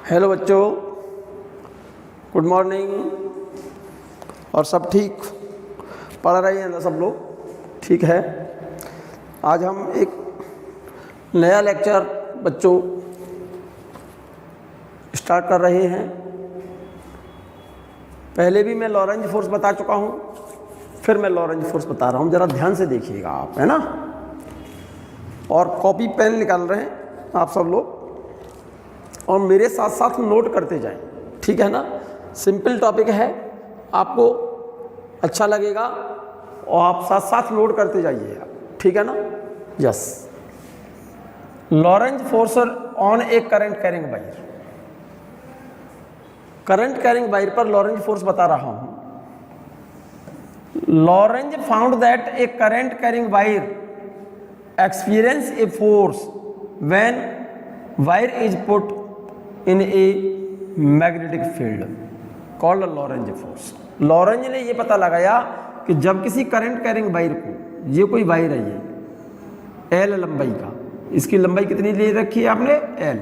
Hello बच्चों, good morning. और सब ठीक पढ़ रहे हैं ना सब लोग? ठीक है। आज हम एक नया लेक्चर बच्चों स्टार्ट कर रहे हैं। पहले भी मैं लॉरेंज फोर्स बता चुका हूँ, फिर मैं लॉरेंज फोर्स बता रहा हूँ। ज़रा ध्यान से देखिएगा आप, है ना। और कॉपी पेन निकाल रहे हैं आप सब लोग, और मेरे साथ साथ नोट करते जाएं, ठीक है ना। सिंपल टॉपिक है, आपको अच्छा लगेगा और आप साथ साथ नोट करते जाइएगा, ठीक है ना। Yes, Lorentz force on a current carrying wire. Current carrying wire पर लॉरेंज फोर्स बता रहा हूं। Lorentz found that a current carrying wire experience a force when wire is put in a magnetic field called Lorentz force. Lorentz ने यह पता लगाया कि जब किसी करंट कैरिंग वायर को, ये कोई वायर है, ये एल लंबाई का, इसकी लंबाई कितनी ले रखी है आपने? एल,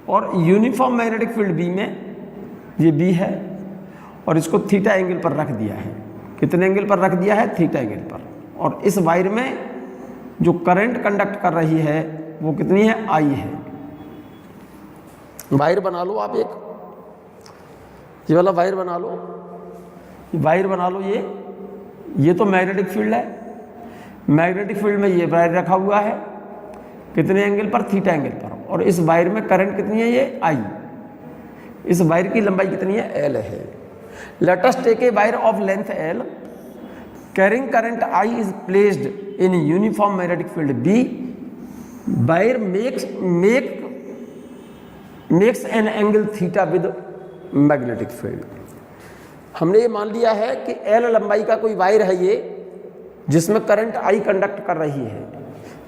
और यूनिफॉर्म मैग्नेटिक फील्ड बी में, ये बी है, और इसको थीटा एंगल पर रख दिया है। कितने एंगल पर रख दिया है? थीटा एंगल पर। और इस वायर में जो करंट कंडक्ट कर रही है वो कितनी है? आई है। वायर बना लो आप, एक ये वाला वायर बना लो, वायर बना लो। ये तो मैग्नेटिक फील्ड है। मैग्नेटिक फील्ड में ये वायर रखा हुआ है, कितने एंगल पर? थीटा एंगल पर। और इस वायर में करंट कितनी है? ये आई। इस वायर की लंबाई कितनी है? एल है। Let us take a wire of length L carrying current I is placed in uniform magnetic field B. Wire makes an angle theta with magnetic field. हमने ये मान लिया है कि एल लंबाई का कोई वायर है ये, जिसमें करंट आई कंडक्ट कर रही है।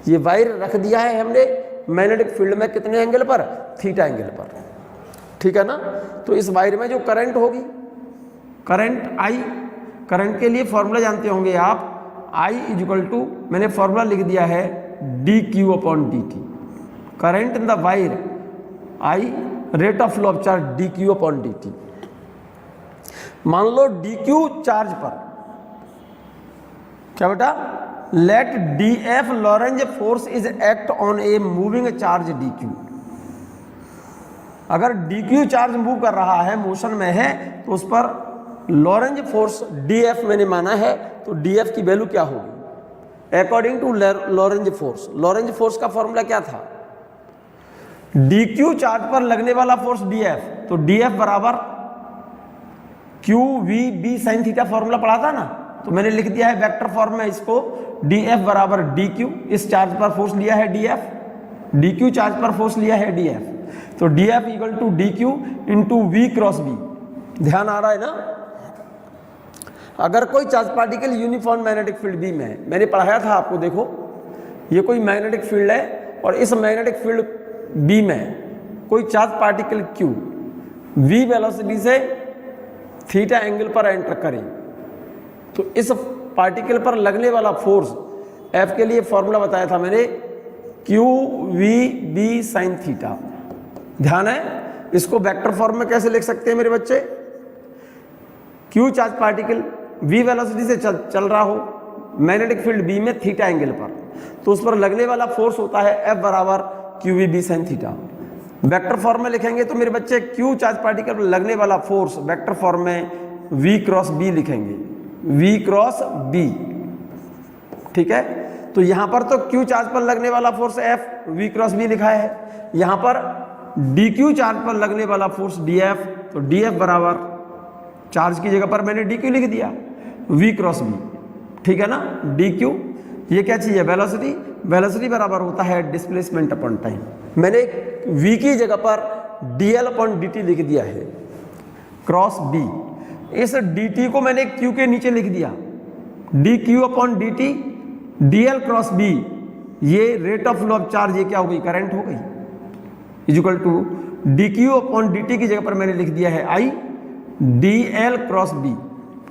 ये वायर रख दिया है हमने मैग्नेटिक फील्ड में, कितने एंगल पर? थीटा एंगल पर, ठीक है ना। तो इस वायर में जो करंट होगी, करंट आई, करंट के लिए फॉर्मूला जानते होंगे आप, आई इज इक्वल टू, मैंने फॉर्मूला लिख दिया है, D Q upon D T. Current in the wire I, rate of flow of charge D Q upon D T. मान लो डी क्यू चार्ज पर, क्या बेटा? Let D F Lorentz force is act on a moving charge D Q. अगर D Q charge move कर रहा है, motion में है, तो उस पर लॉरेंज फोर्स डी एफ मैंने माना है, तो डी एफ की वैल्यू क्या होगी? According to Lorentz force, Lorentz force का फॉर्मूला क्या था? डी क्यू चार्ज पर लगने वाला फोर्स डी एफ, तो डी एफ बराबर Q V B sine theta. Formula पढ़ा था ना, तो मैंने लिख दिया है वेक्टर फॉर्म में इसको, डी एफ बराबर डी क्यू। इस चार्ज पर फोर्स लिया है D F, D Q charge पर फोर्स लिया है डी एफ, तो D F equal to D Q into V cross B. ध्यान आ रहा है ना। अगर कोई charge particle uniform magnetic field B में है, मैंने पढ़ाया था आपको, देखो ये कोई मैग्नेटिक फील्ड है, और इस मैग्नेटिक फील्ड बी में कोई charge particle Q V velocity से थीटा एंगल पर एंटर करे, तो इस पार्टिकल पर लगने वाला फोर्स एफ के लिए फॉर्मूला बताया था मैंने, Q V B sine theta. ध्यान है, इसको वेक्टर फॉर्म में कैसे लिख सकते हैं मेरे बच्चे? Q charge particle V velocity से चल रहा हो मैग्नेटिक फील्ड बी में थीटा एंगल पर, तो उस पर लगने वाला फोर्स होता है एफ बराबर Q V B sine theta. Vector form में लिखेंगे तो मेरे बच्चे क्यू चार्ज पार्टिकल पर लगने वाला फोर्स वेक्टर फॉर्म में वी क्रॉस बी लिखेंगे, वी क्रॉस बी, ठीक है। तो यहां पर तो क्यू चार्ज पर लगने वाला force F, V cross B लिखा है। यहां पर डी क्यू चार्ज पर लगने वाला फोर्स डी एफ, तो डी एफ बराबर चार्ज की जगह पर मैंने डी क्यू लिख दिया, वी क्रॉस बी, ठीक है ना। डी क्यू ये क्या चीज है? वेलोसिटी। वेलोसिटी बराबर होता है डिस्प्लेसमेंट अपॉन टाइम। मैंने v की जगह पर dl अपॉन dt लिख दिया है, क्रॉस b। इस dt को मैंने q के नीचे लिख दिया, dq upon dt, dl cross b। ये rate of flow of charge, ये क्या हो गई? करंट हो गई, is equal to dq upon dt की जगह पर मैंने लिख दिया है i dl क्रॉस b,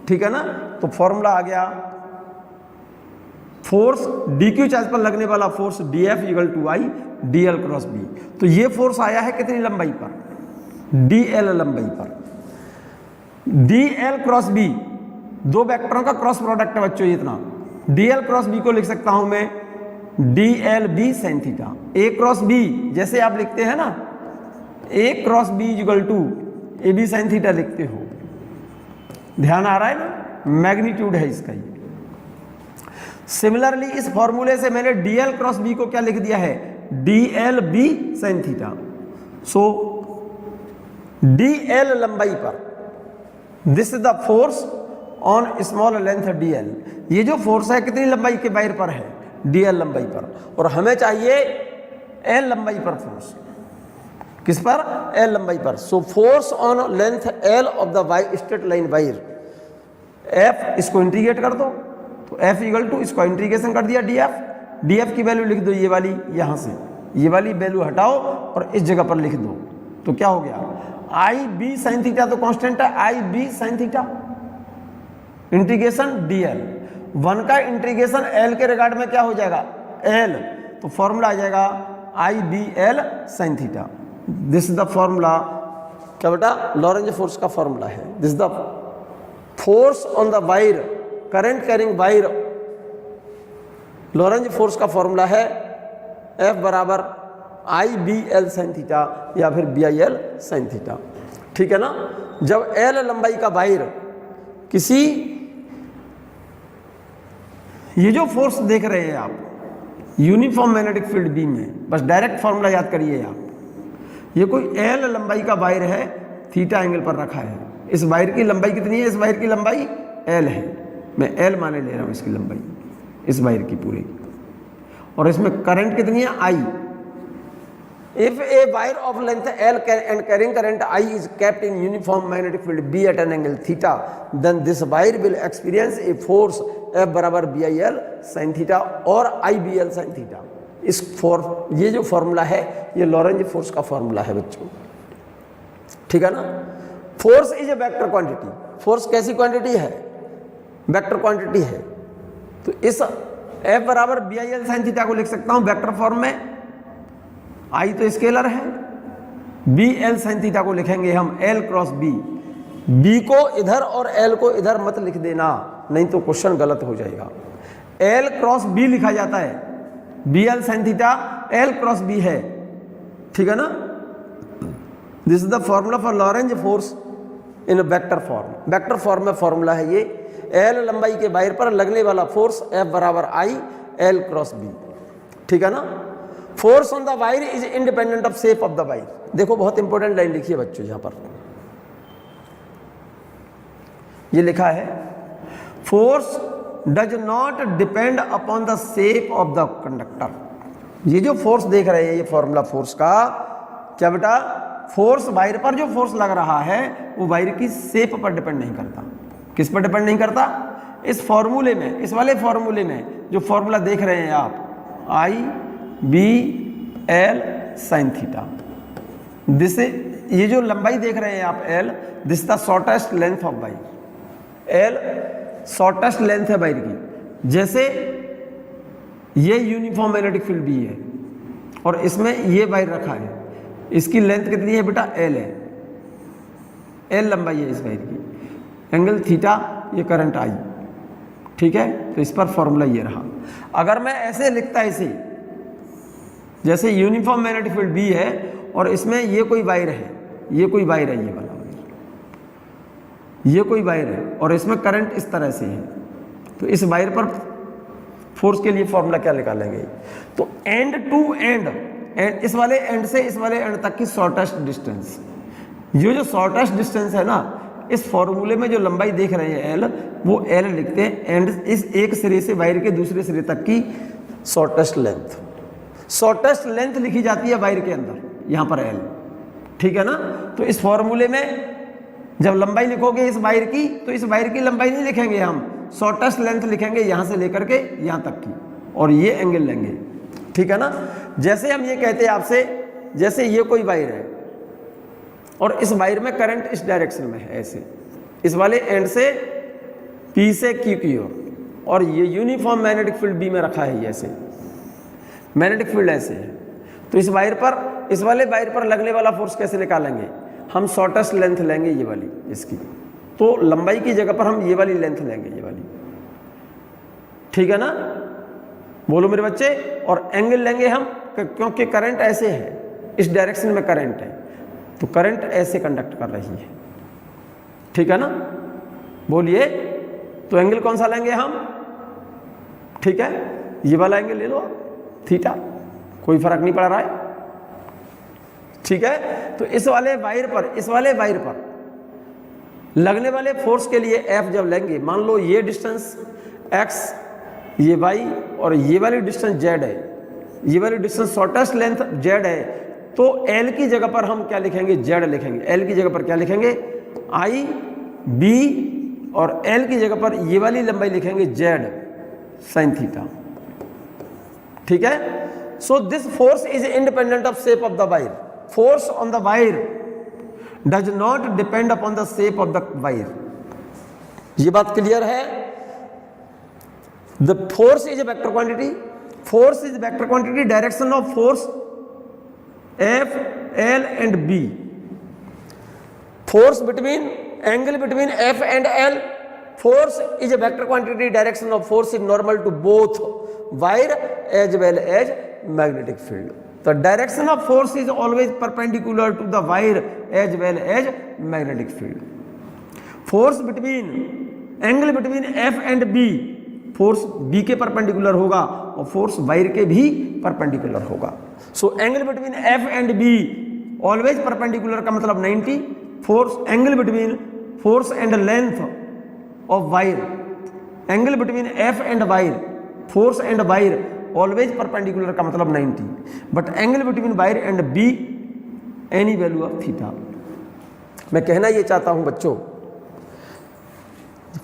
ठीक है ना। तो फॉर्मूला आ गया, फोर्स डी क्यू चार्ज पर लगने वाला force D F equal to I dl cross b। तो ये फोर्स आया है कितनी लंबाई पर, dl लंबाई पर। dl क्रॉस b दो वेक्टरों का क्रॉस प्रोडक्ट है बच्चों, इतना। dl क्रॉस b को लिख सकता हूं मैं dl b sin theta. a cross b जैसे आप लिखते हैं ना, a cross b equal to ab sin theta लिखते हो, ध्यान आ रहा है ना, मैग्नीट्यूड है इसका ये। सिमिलरली इस फॉर्मूले से मैंने dl क्रॉस b को क्या लिख दिया है, dl b sin थीटा। सो dl लंबाई पर, this is the force on small length dl। ये जो फोर्स है कितनी लंबाई के वायर पर है, dl लंबाई पर, और हमें चाहिए l लंबाई पर फोर्स। किस पर, l लंबाई पर। सो force on length l of the straight line wire, f इसको इंटीग्रेट कर दो, तो f इक्वल टू, इसको इंटीग्रेशन कर दिया df की वैल्यू लिख दो, ये वाली, यहां से ये वाली वैल्यू हटाओ और इस जगह पर लिख दो, तो क्या हो गया, i b sin थीटा तो कांस्टेंट है, i b sin theta integration dl, 1 का इंटीग्रेशन l के रिगार्ड में क्या हो जाएगा, l, तो फॉर्मूला आ जाएगा i b l sin theta. This is the formula, क्या बेटा, लॉरेंज फोर्स का फॉर्मूला है। This is the force on the wire, current carrying wire, Lorentz force का फॉर्मूला है F बराबर I B L sine theta या फिर B I L sine theta, ठीक है ना। जब L लंबाई का वायर किसी, ये जो फोर्स देख रहे हैं आप यूनिफॉर्म मैग्नेटिक फील्ड बी में, बस डायरेक्ट फॉर्मूला याद करिए आप, ये कोई L लंबाई का वायर है, थीटा एंगल पर रखा है। इस वायर की लंबाई कितनी है, इस वायर की लंबाई L है, मैं L माने ले रहा हूं इसकी लंबाई, इस वायर की पूरी, और इसमें करंट कितनी है, I। If a wire of length L and carrying current I is kept in uniform magnetic field B at an angle theta, then this wire will experience a force F बराबर BIL sin theta और IBL sin theta. इस ये जो formula है ये Lorentz force का formula है बच्चों, ठीक है ना। Force is a vector quantity, force कैसी क्वांटिटी है, वेक्टर क्वांटिटी है। तो इस F बराबर BIL sin थीटा को लिख सकता हूं वेक्टर फॉर्म में, I तो स्केलर है, BL sin थीटा को लिखेंगे हम L क्रॉस B। B को इधर और L को इधर मत लिख देना, नहीं तो क्वेश्चन गलत हो जाएगा। L क्रॉस B लिखा जाता है, BL sin theta L cross B है, ठीक है ना। This is the formula for Lorentz force in vector form, vector form में फॉर्मूला है ये। L लंबाई के वायर पर लगने वाला फोर्स F बराबर I L क्रॉस B, ठीक है ना। Force on the wire is independent of shape of the wire. देखो बहुत इंपॉर्टेंट लाइन लिखी है बच्चों यहां पर, ये लिखा है force does not depend upon the shape of the conductor. ये जो फोर्स देख रहे हैं ये फॉर्मूला फोर्स का, क्या बेटा, फोर्स वायर पर जो फोर्स लग रहा है वो वायर की शेप पर डिपेंड नहीं करता। किस पर डिपेंड नहीं करता, इस फॉर्मूले में, इस वाले फॉर्मूले में जो फॉर्मूला देख रहे हैं आप, I B L sine theta, this, ये जो लंबाई देख रहे हैं आप L, this the shortest length of wire, L shortest length है वायर की। जैसे ये यूनिफॉर्म मैग्नेटिक फील्ड भी है और इसमें ये वायर रखा है, इसकी लेंथ कितनी है बेटा, L है, L लंबाई है इस वायर की, एंगल थीटा, ये करंट I, ठीक है। तो इस पर फॉर्मूला ये रहा। अगर मैं ऐसे लिखता इसे, जैसे यूनिफॉर्म मैग्नेटिक फील्ड बी है और इसमें ये कोई वायर है, ये कोई वायर है, ये वाला वायर, ये कोई वायर है और इसमें करंट इस तरह से है, तो इस वायर पर फोर्स के लिए फॉर्मूला क्या निकालेंगे, तो एंड टू एंड, इस वाले एंड से इस वाले एंड तक की शॉर्टेस्ट डिस्टेंस, ये जो शॉर्टेस्ट डिस्टेंस है ना, इस फॉर्मूले में जो लंबाई देख रहे हैं L, वो L लिखते हैं, एंड इस एक सिरे से वायर के दूसरे सिरे तक की शॉर्टेस्ट लेंथ, शॉर्टेस्ट लेंथ लिखी जाती है वायर के अंदर, यहां पर L, ठीक है ना। तो इस फॉर्मूले में जब लंबाई लिखोगे इस वायर की, तो इस वायर की लंबाई नहीं लिखेंगे हम, शॉर्टेस्ट लेंथ लिखेंगे यहां से लेकर के यहां तक की, और ये एंगल लेंगे, ठीक है ना। जैसे हम ये कहते हैं आपसे, जैसे ये कोई वायर है और इस वायर में करंट इस डायरेक्शन में है, ऐसे इस वाले एंड से P से Q की ओर, और ये यूनिफॉर्म मैग्नेटिक फील्ड B में रखा है, ये ऐसे मैग्नेटिक फील्ड ऐसे है, तो इस वाले वायर पर लगने वाला फोर्स कैसे निकालेंगे? हम शॉर्टेस्ट लेंथ लेंगे ये वाली इसकी, तो लंबाई की जगह पर हम ये वाली लेंथ लेंगे, ये वाली, ठीक है ना? बोलो मेरे बच्चे। और एंगल लेंगे हम, क्योंकि करंट ऐसे है, इस डायरेक्शन में करंट है, तो करंट ऐसे कंडक्ट कर रही है, ठीक है ना? बोलिए, तो एंगल कौन सा लेंगे हम? ठीक है, ये वाला एंगल ले लो, थीटा, कोई फर्क नहीं पड़ रहा है, ठीक है? तो इस वाले वायर पर लगने वाले फोर्स के लिए F जब लेंगे, मान लो ये डिस्टेंस x, ये y और ये वाली डिस्टेंस z है, ये वाली डिस्टेंस शॉर्टेस्ट लेंथ z है, तो L की जगह पर हम क्या लिखेंगे? z लिखेंगे। L की जगह पर क्या लिखेंगे? I, B, और L की जगह पर ये वाली लंबाई लिखेंगे z sin थीटा, ठीक है? So this force is independent of shape of the wire. Force on the wire does not depend upon the shape of the wire. ये बात क्लियर है? The force is a vector quantity, force is vector quantity, direction of force F, L and B, force between, angle between F and L, force is a vector quantity, direction of force is normal to both wire as well as magnetic field. The direction of force is always perpendicular to the wire as well as magnetic field. Force between, angle between F and B, force B के perpendicular होगा और force wire के भी perpendicular होगा। So angle between F and B always perpendicular का मतलब 90। Force, angle between force and length of wire, angle between F and wire, force and wire always perpendicular का मतलब 90, but angle between wire and B any value of theta. मैं कहना ये चाहता हूं बच्चों,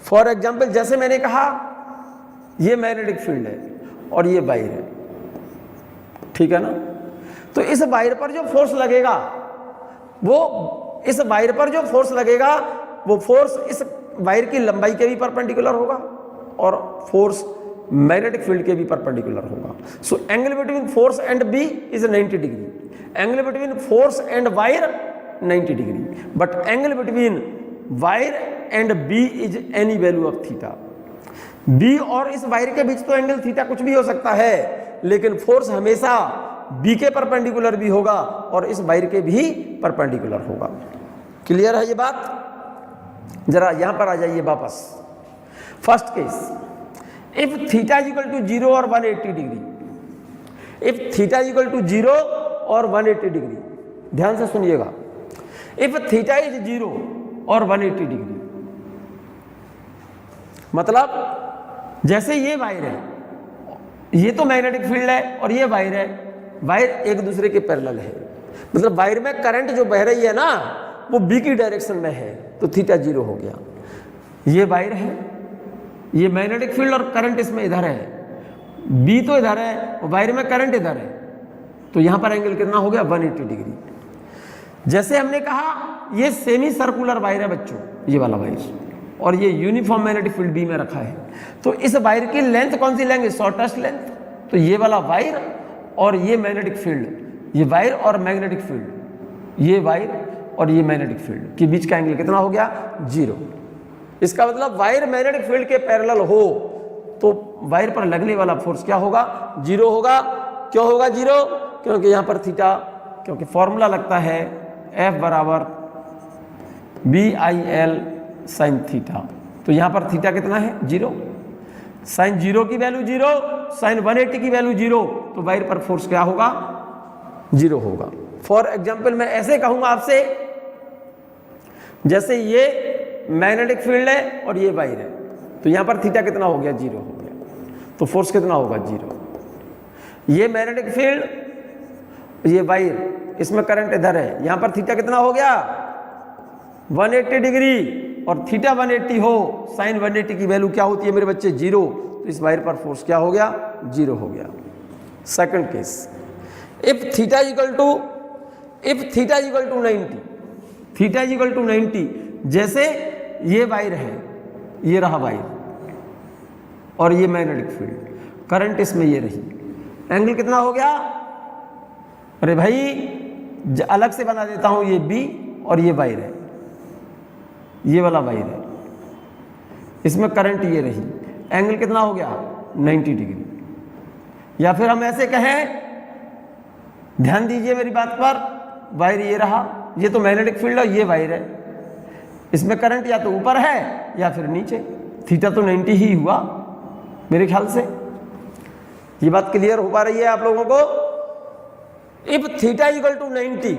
फॉर एग्जाम्पल जैसे मैंने कहा ये मैग्नेटिक फील्ड है और ये वायर है, ठीक है ना? तो इस वायर पर जो फोर्स लगेगा, वो इस वायर पर जो फोर्स लगेगा वो फोर्स इस वायर की लंबाई के भी परपेंडिकुलर होगा और फोर्स मैग्नेटिक फील्ड के भी परपेंडिकुलर होगा। So angle between force and B is 90 degree, angle between force and wire 90 degree, but angle between wire and B is any value of theta. B और इस wire के बीच तो angle theta कुछ भी हो सकता है, लेकिन फोर्स हमेशा बी के परपेंडिकुलर भी होगा और इस वायर के भी परपेंडिकुलर होगा। क्लियर है ये बात? जरा यहां पर आ जाइए वापस। First case, if theta is equal to 0 और 180 degree, if theta is equal to 0 और 180 डिग्री, ध्यान से सुनिएगा। इफ थीटा इज 0 और 180 डिग्री, मतलब जैसे ये वायर है, ये तो मैग्नेटिक फील्ड है और ये वायर है, वायर एक दूसरे के पैरेलल है, मतलब वायर में करंट जो बह रही है ना वो बी की डायरेक्शन में है, तो थीटा 0 हो गया। ये वायर है, ये मैग्नेटिक फील्ड और करंट इसमें इधर है, बी तो इधर है, वायर में करंट इधर है, तो यहां पर एंगल कितना हो गया? 180 डिग्री। जैसे हमने कहा ये सेमी सर्कुलर वायर है बच्चों, ये वाला वायर, और ये यूनिफॉर्म मैग्नेटिक फील्ड बी में रखा है, तो इस वायर की लेंथ कौन सी लेंगे? Shortest length. तो ये वाला वायर और ये मैग्नेटिक फील्ड, ये वायर और मैग्नेटिक फील्ड, ये वायर और ये मैग्नेटिक फील्ड के बीच का एंगल कितना हो गया? 0। इसका मतलब वायर मैग्नेटिक फील्ड के पैरेलल हो तो वायर पर लगने वाला फोर्स क्या होगा? 0 होगा। क्यों होगा 0? क्योंकि यहां पर थीटा, क्योंकि फॉर्मूला लगता है F बराबर BIL साइन थीटा, तो यहां पर थीटा कितना है? 0। साइन 0 की वैल्यू 0, साइन 180 की वैल्यू 0, तो वायर पर फोर्स क्या होगा? 0 होगा। फॉर एग्जाम्पल मैं ऐसे कहूंगा आपसे, जैसे ये मैग्नेटिक फील्ड है और ये वायर है, तो यहां पर थीटा कितना हो गया? 0 हो गया, तो फोर्स कितना होगा? 0। ये मैग्नेटिक फील्ड, ये वायर, इसमें करंट इधर है, यहां पर थीटा कितना हो गया? 180 डिग्री, और थीटा 180 हो, साइन 180 की वैल्यू क्या होती है मेरे बच्चे? 0, तो इस वायर पर फोर्स क्या हो गया? 0 हो गया। Second case, if theta equal to 90, theta equal to 90, जैसे ये वायर है, ये रहा वायर और ये मैग्नेटिक फील्ड, करंट इसमें ये रही, एंगल कितना हो गया? अरे भाई अलग से बना देता हूं, ये बी और ये वायर है, ये वाला वायर है, इसमें करंट ये रही, एंगल कितना हो गया 90 डिग्री। या फिर हम ऐसे कहें, ध्यान दीजिए मेरी बात पर, वायर ये रहा, ये तो मैग्नेटिक फील्ड है, ये वायर है, इसमें करंट या तो ऊपर है या फिर नीचे, थीटा तो 90 ही हुआ मेरे ख्याल से। ये बात क्लियर हो पा रही है आप लोगों को? इफ थीटा इक्वल टू 90,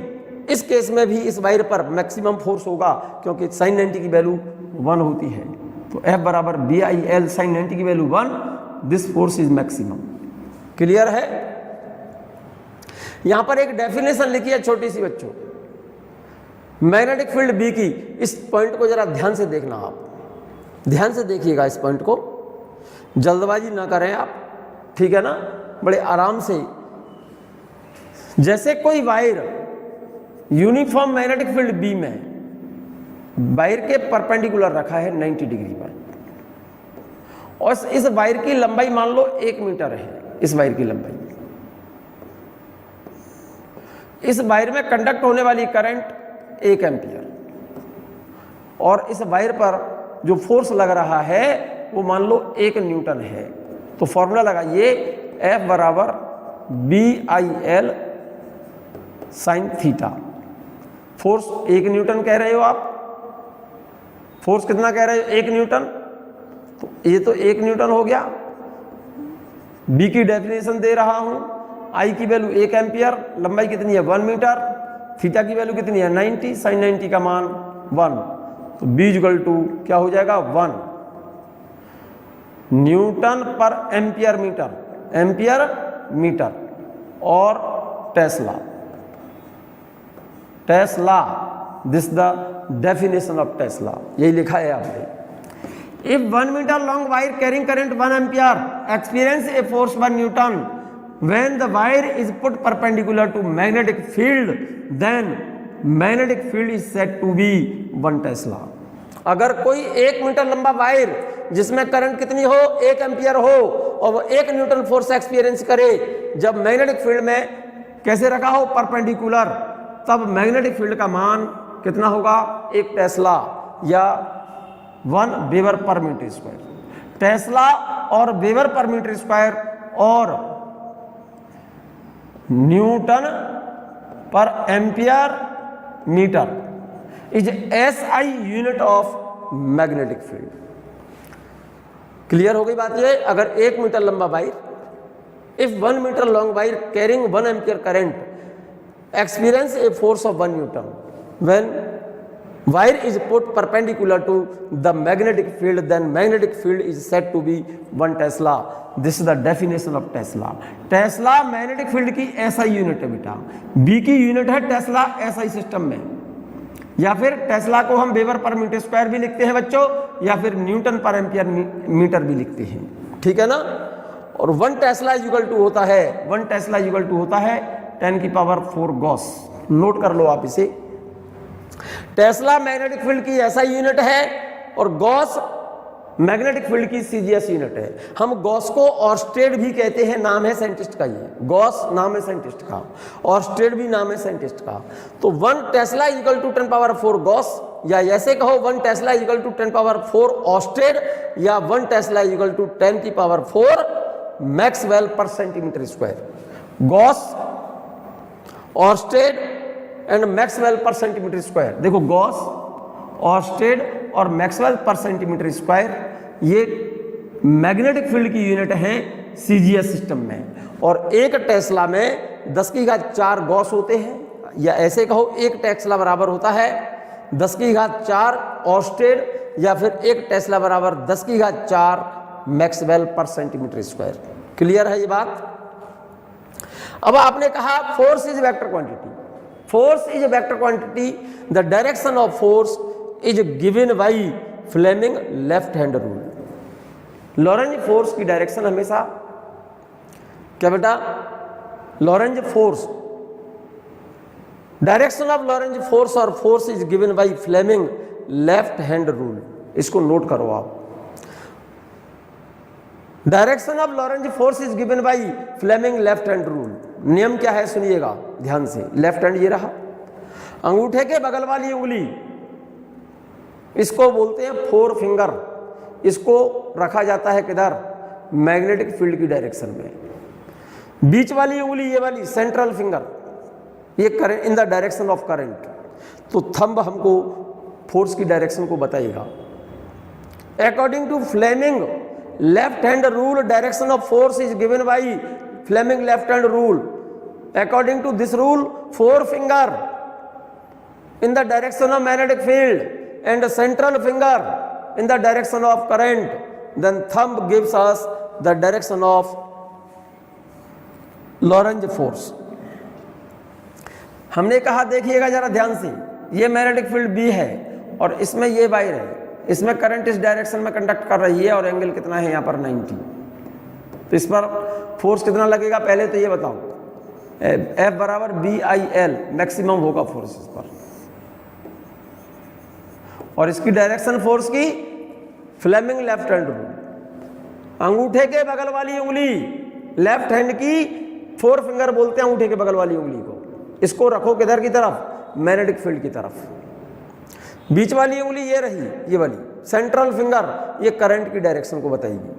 इस केस में भी इस वायर पर मैक्सिमम फोर्स होगा, क्योंकि साइन 90 की वैल्यू 1 होती है, तो F बराबर BIL साइन 90 की value 1, this force is maximum. Clear है? यहां पर एक डेफिनेशन लिखी है छोटी सी बच्चों, मैग्नेटिक फील्ड B की। इस पॉइंट को जरा ध्यान से देखना, आप ध्यान से देखिएगा इस पॉइंट को, जल्दबाजी ना करें आप, ठीक है ना, बड़े आराम से। जैसे कोई wire uniform magnetic field B में वायर के परपेंडिकुलर रखा है 90 डिग्री पर, और इस वायर की लंबाई मान लो 1 मीटर है, इस वायर की लंबाई, इस वायर में कंडक्ट होने वाली करंट 1 एम्पियर, और इस वायर पर जो फोर्स लग रहा है वो मान लो 1 न्यूटन है। तो फॉर्मूला लगाइए, F बराबर BIL sine theta. Force 1 Newton कह रहे हो आप, फोर्स कितना कह रहे हो 1 न्यूटन, तो ये तो 1 न्यूटन हो गया। B की डेफिनेशन दे रहा हूं, I की वैल्यू 1 एम्पियर, लंबाई कितनी है 1 मीटर, थीटा की वैल्यू कितनी है 90, साइन 90 का मान 1, तो B इक्वल टू क्या हो जाएगा 1 newton per ampere metre, ampere metre, और tesla, tesla, this the definition of tesla, यही लिखा है आपने। If 1 metre long wire carrying current 1 ampere experience a force 1 newton when the wire is put perpendicular to magnetic field, then magnetic field is said to be 1 tesla. अगर कोई 1 metre लंबा wire जिसमें current कितनी हो 1 ampere हो, और वो 1 Newton force experience करे, जब मैग्नेटिक फील्ड में कैसे रखा हो परपेंडिकुलर, तब मैग्नेटिक फील्ड का मान कितना होगा 1 टेस्ला या 1 weber per metre square. Tesla और वेबर पर मीटर स्क्वायर और newton per ampere metre is SI unit of magnetic field. Clear हो गई बात ये? अगर 1 मीटर लंबा wire, if 1 metre long wire carrying 1 ampere current experience a force of 1 Newton when wire is put perpendicular to the magnetic field, then magnetic field is said to be 1 Tesla. This is the definition of Tesla. Tesla magnetic field की SI unit है बेटा, B की unit है Tesla SI system में, या फिर Tesla को हम वेबर पर मीटर स्क्वायर भी लिखते हैं बच्चों, या फिर न्यूटन पर एम्पियर मीटर भी लिखते हैं, ठीक है ना। और 1 टेस्ला इक्वल टू होता है, 1 टेस्ला इक्वल टू होता है 10 की पावर 4 गॉस। नोट कर लो आप इसे। टेस्ला मैग्नेटिक फील्ड की SI यूनिट है और गॉस मैग्नेटिक फील्ड की CGS यूनिट है। हम गॉस को ऑर्स्टेड भी कहते हैं, नाम है साइंटिस्ट का, ये गॉस नाम है साइंटिस्ट का, ऑर्स्टेड भी नाम है साइंटिस्ट का। तो 1 tesla equal to 10 power 4 gauss, या ऐसे कहो 1 tesla equal to 10 power 4 oersted, या 1 टेस्ला इक्वल टू 10 की power 4 maxwell per centimetre square. Gauss, oersted and maxwell per centimetre square. देखो गॉस, ऑर्स्टेड और मैक्सवेल पर सेंटीमीटर स्क्वायर ये magnetic field की unit है CGS सिस्टम में, और 1 Tesla में 10 की घात 4 गॉस होते हैं, या ऐसे कहो 1 टेस्ला बराबर होता है 10 की घात 4 ऑर्स्टेड, या फिर 1 टेस्ला बराबर 10 की घात 4 maxwell per centimetre square. Clear है ये बात? अब आपने कहा force is vector quantity, force is vector quantity, the direction of force is given by Fleming left hand rule. Lorentz force की डायरेक्शन हमेशा क्या बेटा, Lorentz force, direction of Lorentz force और force is given by Fleming left hand rule. इसको note करो आप। Direction of Lorentz force is given by Fleming left hand rule. नियम क्या है सुनिएगा ध्यान से। लेफ्ट हैंड ये रहा, अंगूठे के बगल वाली उंगली इसको बोलते हैं फोर फिंगर। इसको रखा जाता है किधर? मैग्नेटिक फील्ड की डायरेक्शन में। बीच वाली उंगली ये वाली सेंट्रल फिंगर, ये current in the direction of current. तो थंब हमको फोर्स की डायरेक्शन को बताएगा। According to Fleming left hand rule, direction of force is given by Fleming left hand rule. According to this rule, forefinger in the direction of magnetic field and central finger in the direction of current, then thumb gives us the direction of Lorentz force। हमने कहा देखिएगा जरा ध्यान से, ये magnetic field B है और इसमें ये वायर है, इसमें करंट इस डायरेक्शन में कंडक्ट कर रही है और एंगल कितना है यहाँ पर 90। तो इस पर फोर्स कितना लगेगा पहले तो ये बताओ। F बराबर BIL मैक्सिमम होगा फोर्स इस पर, और इसकी डायरेक्शन फोर्स की फ्लेमिंग लेफ्ट हैंड रूल। अंगूठे के बगल वाली उंगली लेफ्ट हैंड की फोर फिंगर बोलते हैं अंगूठे के बगल वाली उंगली को। इसको रखो किधर की तरफ? मैग्नेटिक फील्ड की तरफ। बीच वाली उंगली ये रही, ये वाली सेंट्रल फिंगर, ये करंट की डायरेक्शन को बताएगी।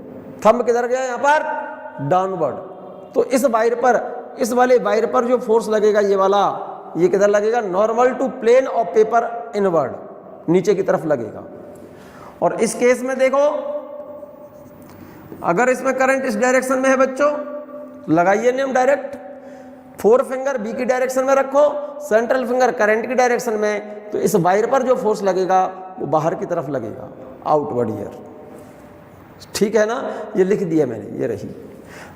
थंब किधर गया? यहाँ पर डाउनवर्ड। तो इस वायर पर, इस वाले वायर पर जो फोर्स लगेगा ये वाला, ये किधर लगेगा? Normal to plane of paper inward, नीचे की तरफ लगेगा। और इस केस में देखो, अगर इसमें करंट इस डायरेक्शन में है बच्चों, लगाइए नियम डायरेक्ट। फोर फिंगर बी की डायरेक्शन में रखो, सेंट्रल फिंगर करंट की डायरेक्शन में, तो इस वायर पर जो फोर्स लगेगा वो बाहर की तरफ लगेगा, आउटवर्ड ईयर। ठीक है ना? ये लिख दिया मैंने, ये रही।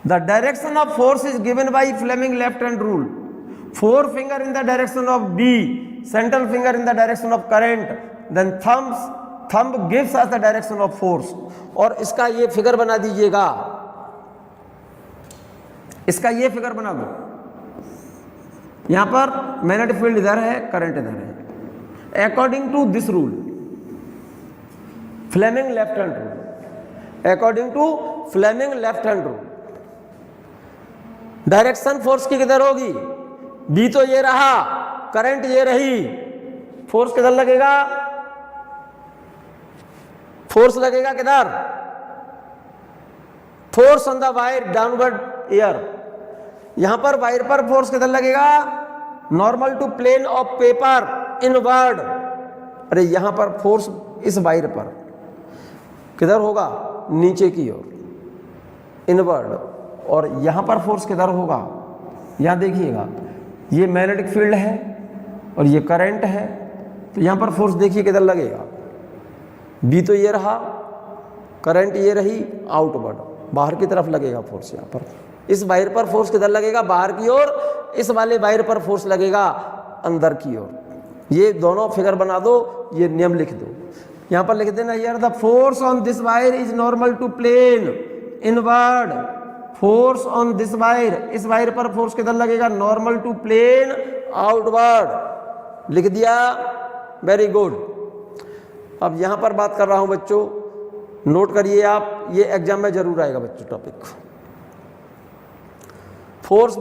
The direction of force is given by Fleming left hand rule. Forefinger in the direction of B, central finger in the direction of current, then thumb gives us the direction of force. और इसका ये figure बना दीजिएगा, इसका ये figure बना दो। यहां पर मैग्नेटिक फील्ड इधर है, करंट इधर है। According to this rule, Fleming left hand rule, according to Fleming left hand rule, direction force की किधर होगी? बी तो ये रहा, करंट ये रही, फोर्स किधर लगेगा? फोर्स लगेगा किधर? Force on the wire downward here. यहां पर वायर पर फोर्स किधर लगेगा? Normal to plane of paper inward. अरे यहां पर फोर्स इस वायर पर किधर होगा? नीचे की ओर, इनवर्ड। और यहां पर फोर्स किधर होगा? यहां देखिएगा, ये मैग्नेटिक फील्ड है और ये करंट है, तो यहां पर फोर्स देखिए किधर लगेगा? बी तो ये रहा, करंट ये रही, आउटवर्ड, बाहर की तरफ लगेगा फोर्स। यहां पर इस वायर पर फोर्स किधर लगेगा? बाहर की ओर। इस वाले वायर पर फोर्स लगेगा अंदर की ओर। ये दोनों फिगर बना दो, ये नियम लिख दो। यहां पर लिख देना, here the force on this wire is normal to plane inward. Force on this wire, इस वायर पर फोर्स किधर लगेगा? Normal to plane outward. लिख दिया, वेरी गुड। अब यहां पर बात कर रहा हूं बच्चों, नोट करिए आप, ये एग्जाम में जरूर आएगा बच्चों topic. Force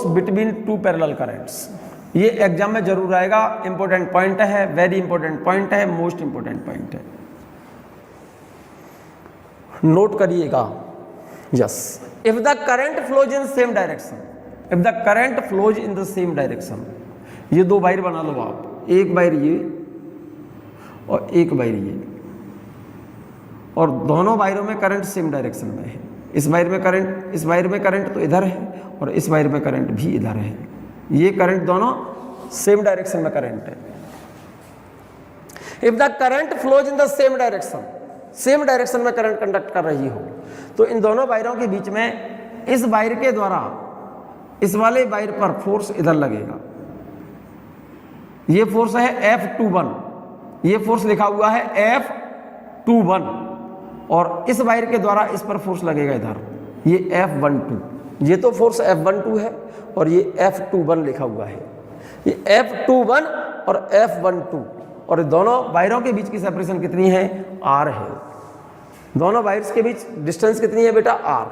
between two parallel currents, ये एग्जाम में जरूर आएगा। इंपॉर्टेंट पॉइंट है, वेरी इंपॉर्टेंट पॉइंट है, मोस्ट इंपॉर्टेंट पॉइंट है, नोट करिएगा। Yes, if the current flows in same direction, if the current flows in the same direction, ये दो वायर बना लो आप, एक वायर ये और एक वायर ये, और दोनों वायरों में करंट सेम डायरेक्शन में है। इस वायर में करंट, इस वायर में करंट तो इधर है और इस वायर में करंट भी इधर है। ये करंट दोनों सेम डायरेक्शन में करंट है। If the current flows in the same direction, same direction में करंट कंडक्ट कर रही हो, तो इन दोनों वायरों के बीच में इस वायर के द्वारा इस वाले वायर पर फोर्स इधर लगेगा। ये फोर्स है F21, ये फोर्स लिखा हुआ है F21, और इस वायर के द्वारा इस पर फोर्स लगेगा इधर, ये F12। ये तो फोर्स F12 है और ये F21 लिखा हुआ है। ये F21 और F12, और दोनों वायरों के बीच की सेपरेशन कितनी है? R है। दोनों वायर्स के बीच डिस्टेंस कितनी है बेटा? R।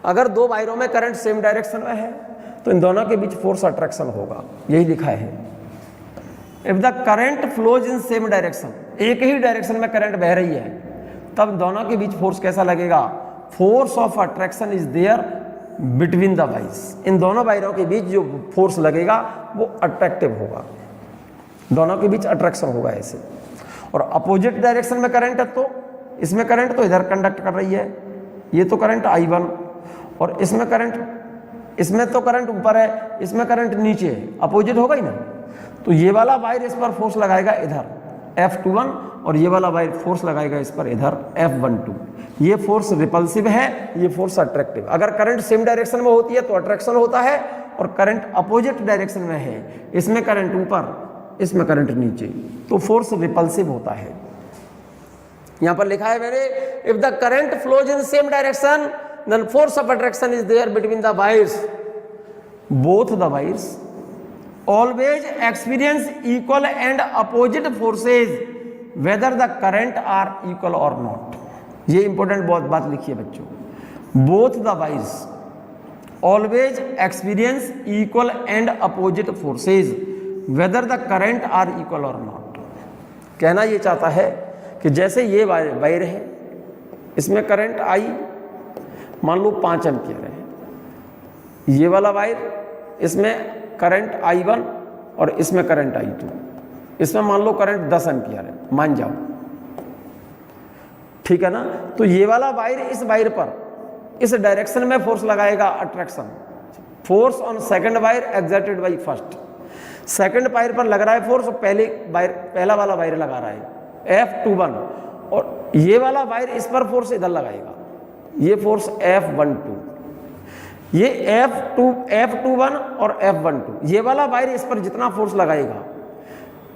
अगर दो वायरों में करंट सेम डायरेक्शन में है तो इन दोनों के बीच फोर्स अट्रैक्शन होगा, यही लिखा है। If the current flows in same direction, एक ही डायरेक्शन में करंट बह रही है, तब दोनों के बीच फोर्स कैसा लगेगा? Force of attraction is there between the wires. इन दोनों वायरों के बीच जो फोर्स लगेगा वो अट्रैक्टिव होगा, दोनों के बीच अट्रैक्शन होगा ऐसे। और अपोजिट डायरेक्शन में करंट है तो इसमें करंट तो इधर कंडक्ट कर रही है, ये तो करंट I1, और इसमें करंट, इसमें तो करंट ऊपर है, इसमें करंट नीचे है, अपोजिट होगा ही ना। तो ये वाला वायर इस पर फोर्स लगाएगा इधर F21, और ये वाला वायर फोर्स लगाएगा इस पर इधर F12। ये फोर्स रिपल्सिव है, ये फोर्स अट्रैक्टिव। अगर करंट सेम डायरेक्शन में होती है तो अट्रैक्शन होता है, और करंट अपोजिट डायरेक्शन में है, इसमें करंट ऊपर, इसमें करंट नीचे, तो फोर्स रिपल्सिव होता है। यहां पर लिखा है मेरे, if the current flows in same direction then force of attraction is there between the wires, both the wires always experience equal and opposite forces whether the current are equal or not। ये important बहुत बात लिखिए बच्चों, both the wires always experience equal and opposite forces whether the current are equal or not। कहना ये चाहता है कि जैसे ये वायर है, इसमें करंट आई मान लो 5 एम्पियर है, ये वाला वायर इसमें करंट I1 और इसमें करंट I2, इसमें मान लो करंट 10 एम्पियर है, मान जाओ, ठीक है ना। तो ये वाला वायर इस वायर पर इस डायरेक्शन में फोर्स लगाएगा attraction, force on second wire exerted by first. Second wire पर लग रहा है फोर्स, पहले वायर, पहला वाला वायर लगा रहा है F21, और ये वाला वायर इस पर फोर्स इधर लगाएगा, ये फोर्स F12, ये F21 और F12। ये वाला वायर इस पर जितना फोर्स लगाएगा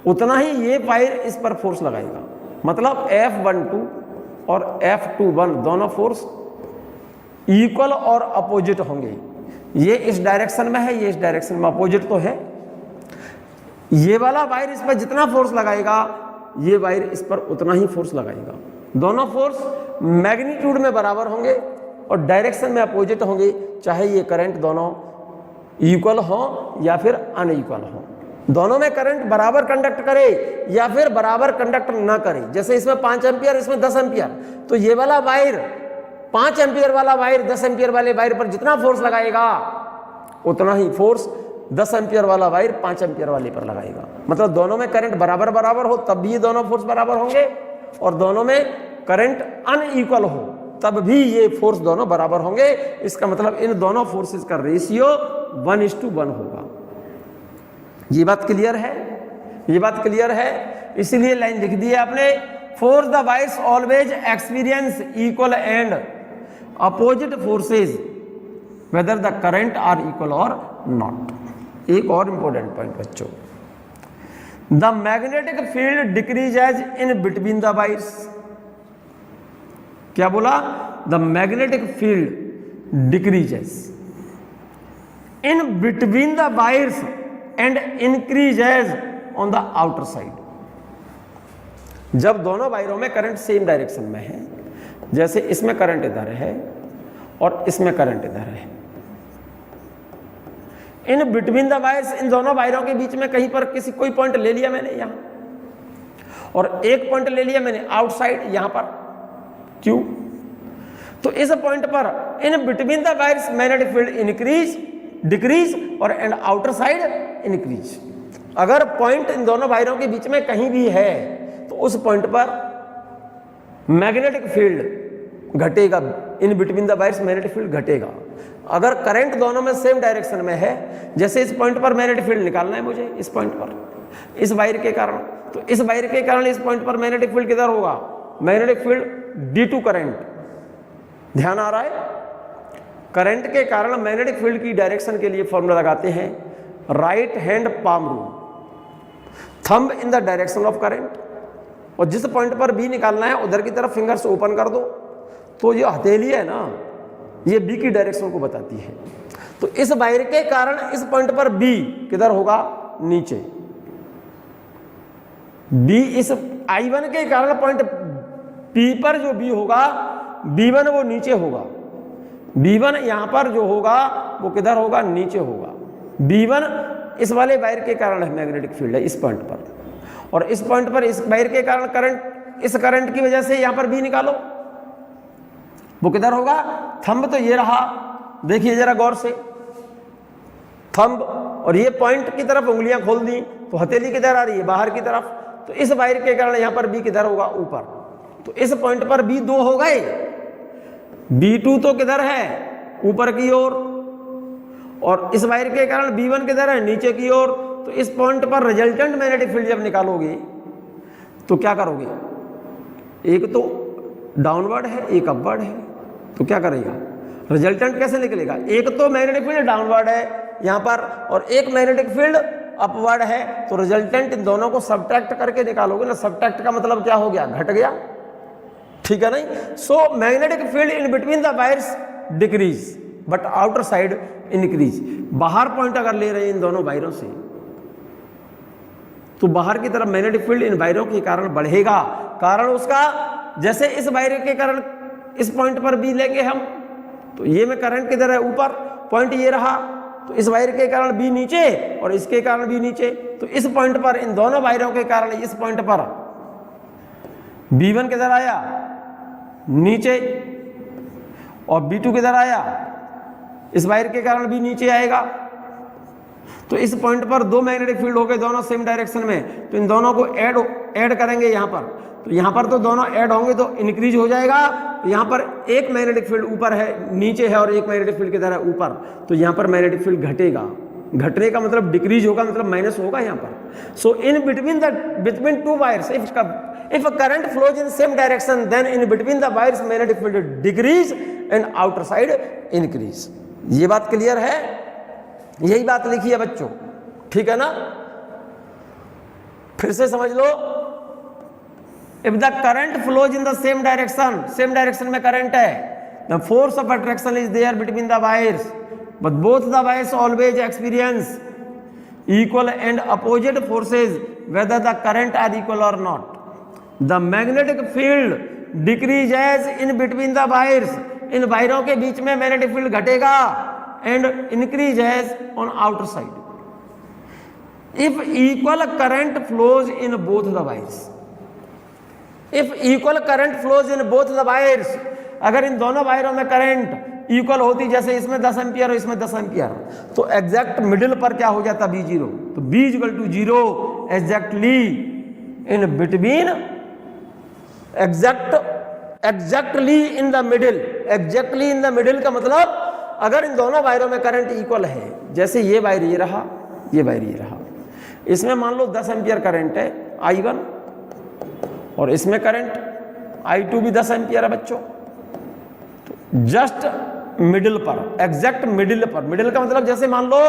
उतना ही ये वायर इस पर फोर्स लगाएगा, मतलब F12 और F21 दोनों फोर्स इक्वल और अपोजिट होंगे। ये इस डायरेक्शन में है, ये इस डायरेक्शन में, अपोजिट तो है। ये वाला वायर इस पर जितना फोर्स लगाएगा ये वायर इस पर उतना ही फोर्स लगाएगा। दोनों फोर्स मैग्नीट्यूड में बराबर होंगे और डायरेक्शन में अपोजिट होंगे, चाहे ये करंट दोनों इक्वल हो या फिर अनइक्वल हो। दोनों में करंट बराबर कंडक्ट करे या फिर बराबर कंडक्ट ना करे। जैसे इसमें 5 एम्पियर, इसमें 10 एम्पियर, तो ये वाला वायर 5 एम्पियर वाला वायर 10 एम्पियर वाले वायर पर जितना फोर्स लगाएगा उतना ही फोर्स 10 एम्पियर वाला वायर 5 एम्पियर वाले पर लगाएगा। मतलब दोनों में करंट बराबर बराबर हो तब भी ये दोनों फोर्स बराबर होंगे, और दोनों में करंट अनइक्वल हो तब भी ये फोर्स दोनों बराबर होंगे। इसका मतलब इन दोनों फोर्सेस का रेशियो 1:1 होगा। ये बात क्लियर है? ये बात क्लियर है। इसीलिए लाइन लिख दी है आपने, force the wires always experience equal and opposite forces whether the current are equal or not. एक और इंपॉर्टेंट पॉइंट बच्चों, the magnetic field decreases in between the wires. क्या बोला? The magnetic field decreases in between the wires and increases on the outer side. जब दोनों वायरों में current same direction में है, जैसे इसमें करंट इधर है और इसमें करंट इधर है, इन बिटवीन द वायर्स, इन दोनों वायरों के बीच में कहीं पर किसी कोई पॉइंट ले लिया मैंने यहां, और एक पॉइंट ले लिया मैंने आउटसाइड यहां पर क्यू। तो इस पॉइंट पर इन between the wires magnetic field increase, decrease और एंड आउटर साइड इंक्रीज। अगर पॉइंट इन दोनों वायरों के बीच में कहीं भी है तो उस पॉइंट पर मैग्नेटिक फील्ड घटेगा, इन between the wires magnetic field घटेगा। अगर करंट दोनों में सेम डायरेक्शन में है, जैसे इस पॉइंट पर मैग्नेटिक फील्ड निकालना है मुझे, इस पॉइंट पर इस वायर के कारण, तो इस वायर के कारण इस पॉइंट पर मैग्नेटिक फील्ड किधर होगा? मैग्नेटिक फील्ड D2 करंट, ध्यान आ रहा है? करंट के कारण मैग्नेटिक फील्ड की डायरेक्शन के लिए फॉर्मूला लगाते हैं, right hand palm rule, thumb in the direction of current, और जिस पॉइंट पर बी निकालना है उधर की तरफ फिंगर्स ओपन कर दो, तो ये हथेली है ना, ये बी की डायरेक्शन को बताती है। तो इस वायर के कारण इस पॉइंट पर बी किधर होगा? नीचे। बी इस I1 के कारण पॉइंट पी पर जो बी होगा, B1 वो नीचे होगा। B1 यहाँ पर जो होगा वो किधर होगा, नीचे होगा। B1 इस वाले वायर के कारण है मैग्नेटिक फील्ड है इस पॉइंट पर, और इस पॉइंट पर इस वायर के कारण करंट, इस करंट की वजह से यहाँ पर B निकालो, वो किधर होगा, थंब तो ये रहा, देखिए जरा गौर से, थंब, और ये पॉइंट की तरफ उंगलियां खोल दी तो हथेली किधर आ रही है, बाहर की तरफ, तो इस वायर के कारण यहाँ पर B किधर होगा, ऊपर। तो इस पॉइंट पर B 2 हो गए, B2 तो किधर है, ऊपर की ओर, और इस वायर के कारण B1 किधर है, नीचे की ओर। तो इस पॉइंट पर रिजल्टेंट मैग्नेटिक फील्ड जब निकालोगे तो क्या करोगे, एक तो डाउनवर्ड है एक अपवर्ड है, तो क्या करेगा, रिजल्टेंट कैसे निकलेगा, एक तो मैग्नेटिक फील्ड डाउनवर्ड है यहाँ पर और एक मैग्नेटिक फील्ड अपवर्ड है, तो रिजल्टेंट इन दोनों को सब्ट्रैक्ट करके निकालोगे ना। सब्ट्रैक्ट का मतलब क्या हो गया, घट गया, ठीक है नहीं। So magnetic field in between the wires decrease but outer side increase. बाहर पॉइंट अगर ले रहे हैं इन दोनों वायरों से तो बाहर की तरफ मैग्नेटिक फील्ड इन वायरों के कारण बढ़ेगा। कारण उसका, जैसे इस वायर के कारण इस पॉइंट पर भी लेंगे हम, तो ये में करंट किधर है, ऊपर, पॉइंट ये रहा, तो इस वायर के कारण B नीचे और इसके कारण B नीचे, तो इस पॉइंट पर इन दोनों वायरों के कारण इस पॉइंट पर B1 किधर आया, नीचे, और B2 किधर आया, इस वायर के कारण B नीचे आएगा। तो इस पॉइंट पर दो मैग्नेटिक फील्ड हो गए दोनों सेम डायरेक्शन में, तो इन दोनों को ऐड करेंगे यहाँ पर, तो यहाँ पर तो दोनों ऐड होंगे तो इंक्रीज हो जाएगा। तो यहाँ पर एक मैग्नेटिक फील्ड ऊपर है, नीचे है, और एक मैग्नेटिक फील्ड किधर है, ऊपर, तो यहाँ पर मैग्नेटिक फील्ड घटेगा। घटने का मतलब डिक्रीज होगा, मतलब माइनस होगा यहाँ पर। So in between two wires if a current flows in same direction then in between the wires magnetic field decrease and outer side increase। ये बात क्लियर है, यही बात लिखी है बच्चों, ठीक है ना। फिर से समझ लो, if the current flows in the same direction में करंट है, the force of attraction is there between the wires but both the wires always experience equal and opposite forces whether the current are equal or not। The magnetic field decreases in between the wires, इन वायरों के बीच में magnetic field घटेगा, and increases on outer side if equal current flows in both the wires। if equal current flows in both the wires, अगर इन दोनों वायरों में current equal होती, जैसे इसमें 10 ampere और इसमें 10 एम्पियर, तो एग्जैक्ट मिडिल पर क्या हो जाता, B0, तो B = 0 exactly in between, exactly in the middle. Exactly in the middle का मतलब अगर इन दोनों वायरों में करंट इक्वल है, जैसे ये वायर ये रहा, ये वायर ये रहा, इसमें मान लो 10 एम्पियर करंट है I1 और इसमें करंट I2 भी 10 एम्पियर है बच्चों। तो जस्ट मिडिल पर, एग्जैक्ट मिडिल पर, मिडिल का मतलब जैसे मान लो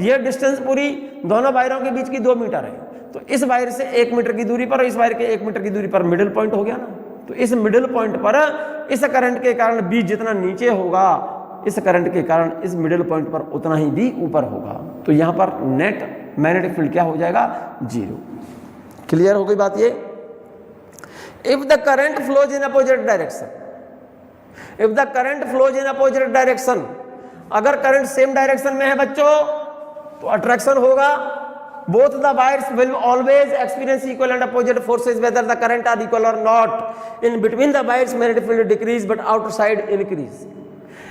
ये डिस्टेंस पूरी दोनों वायरों के बीच की 2 मीटर है, तो इस वायर से 1 मीटर की दूरी पर और इस वायर के 1 मीटर की दूरी पर मिडिल पॉइंट हो गया ना। तो इस मिडिल पॉइंट पर इस करंट के कारण B जितना नीचे होगा, इस करंट के कारण इस मिडिल पॉइंट पर उतना ही B ऊपर होगा। तो यहां पर नेट मैग्नेटिक फील्ड क्या हो जाएगा, 0। क्लियर हो गई बात ये। If the current flows in opposite direction, if the current flows in opposite direction, अगर करंट सेम डायरेक्शन में है बच्चों तो अट्रैक्शन होगा। both the wires will always experience equal and opposite forces whether the current are equal or not। in between the wires magnetic field decrease but outside increase।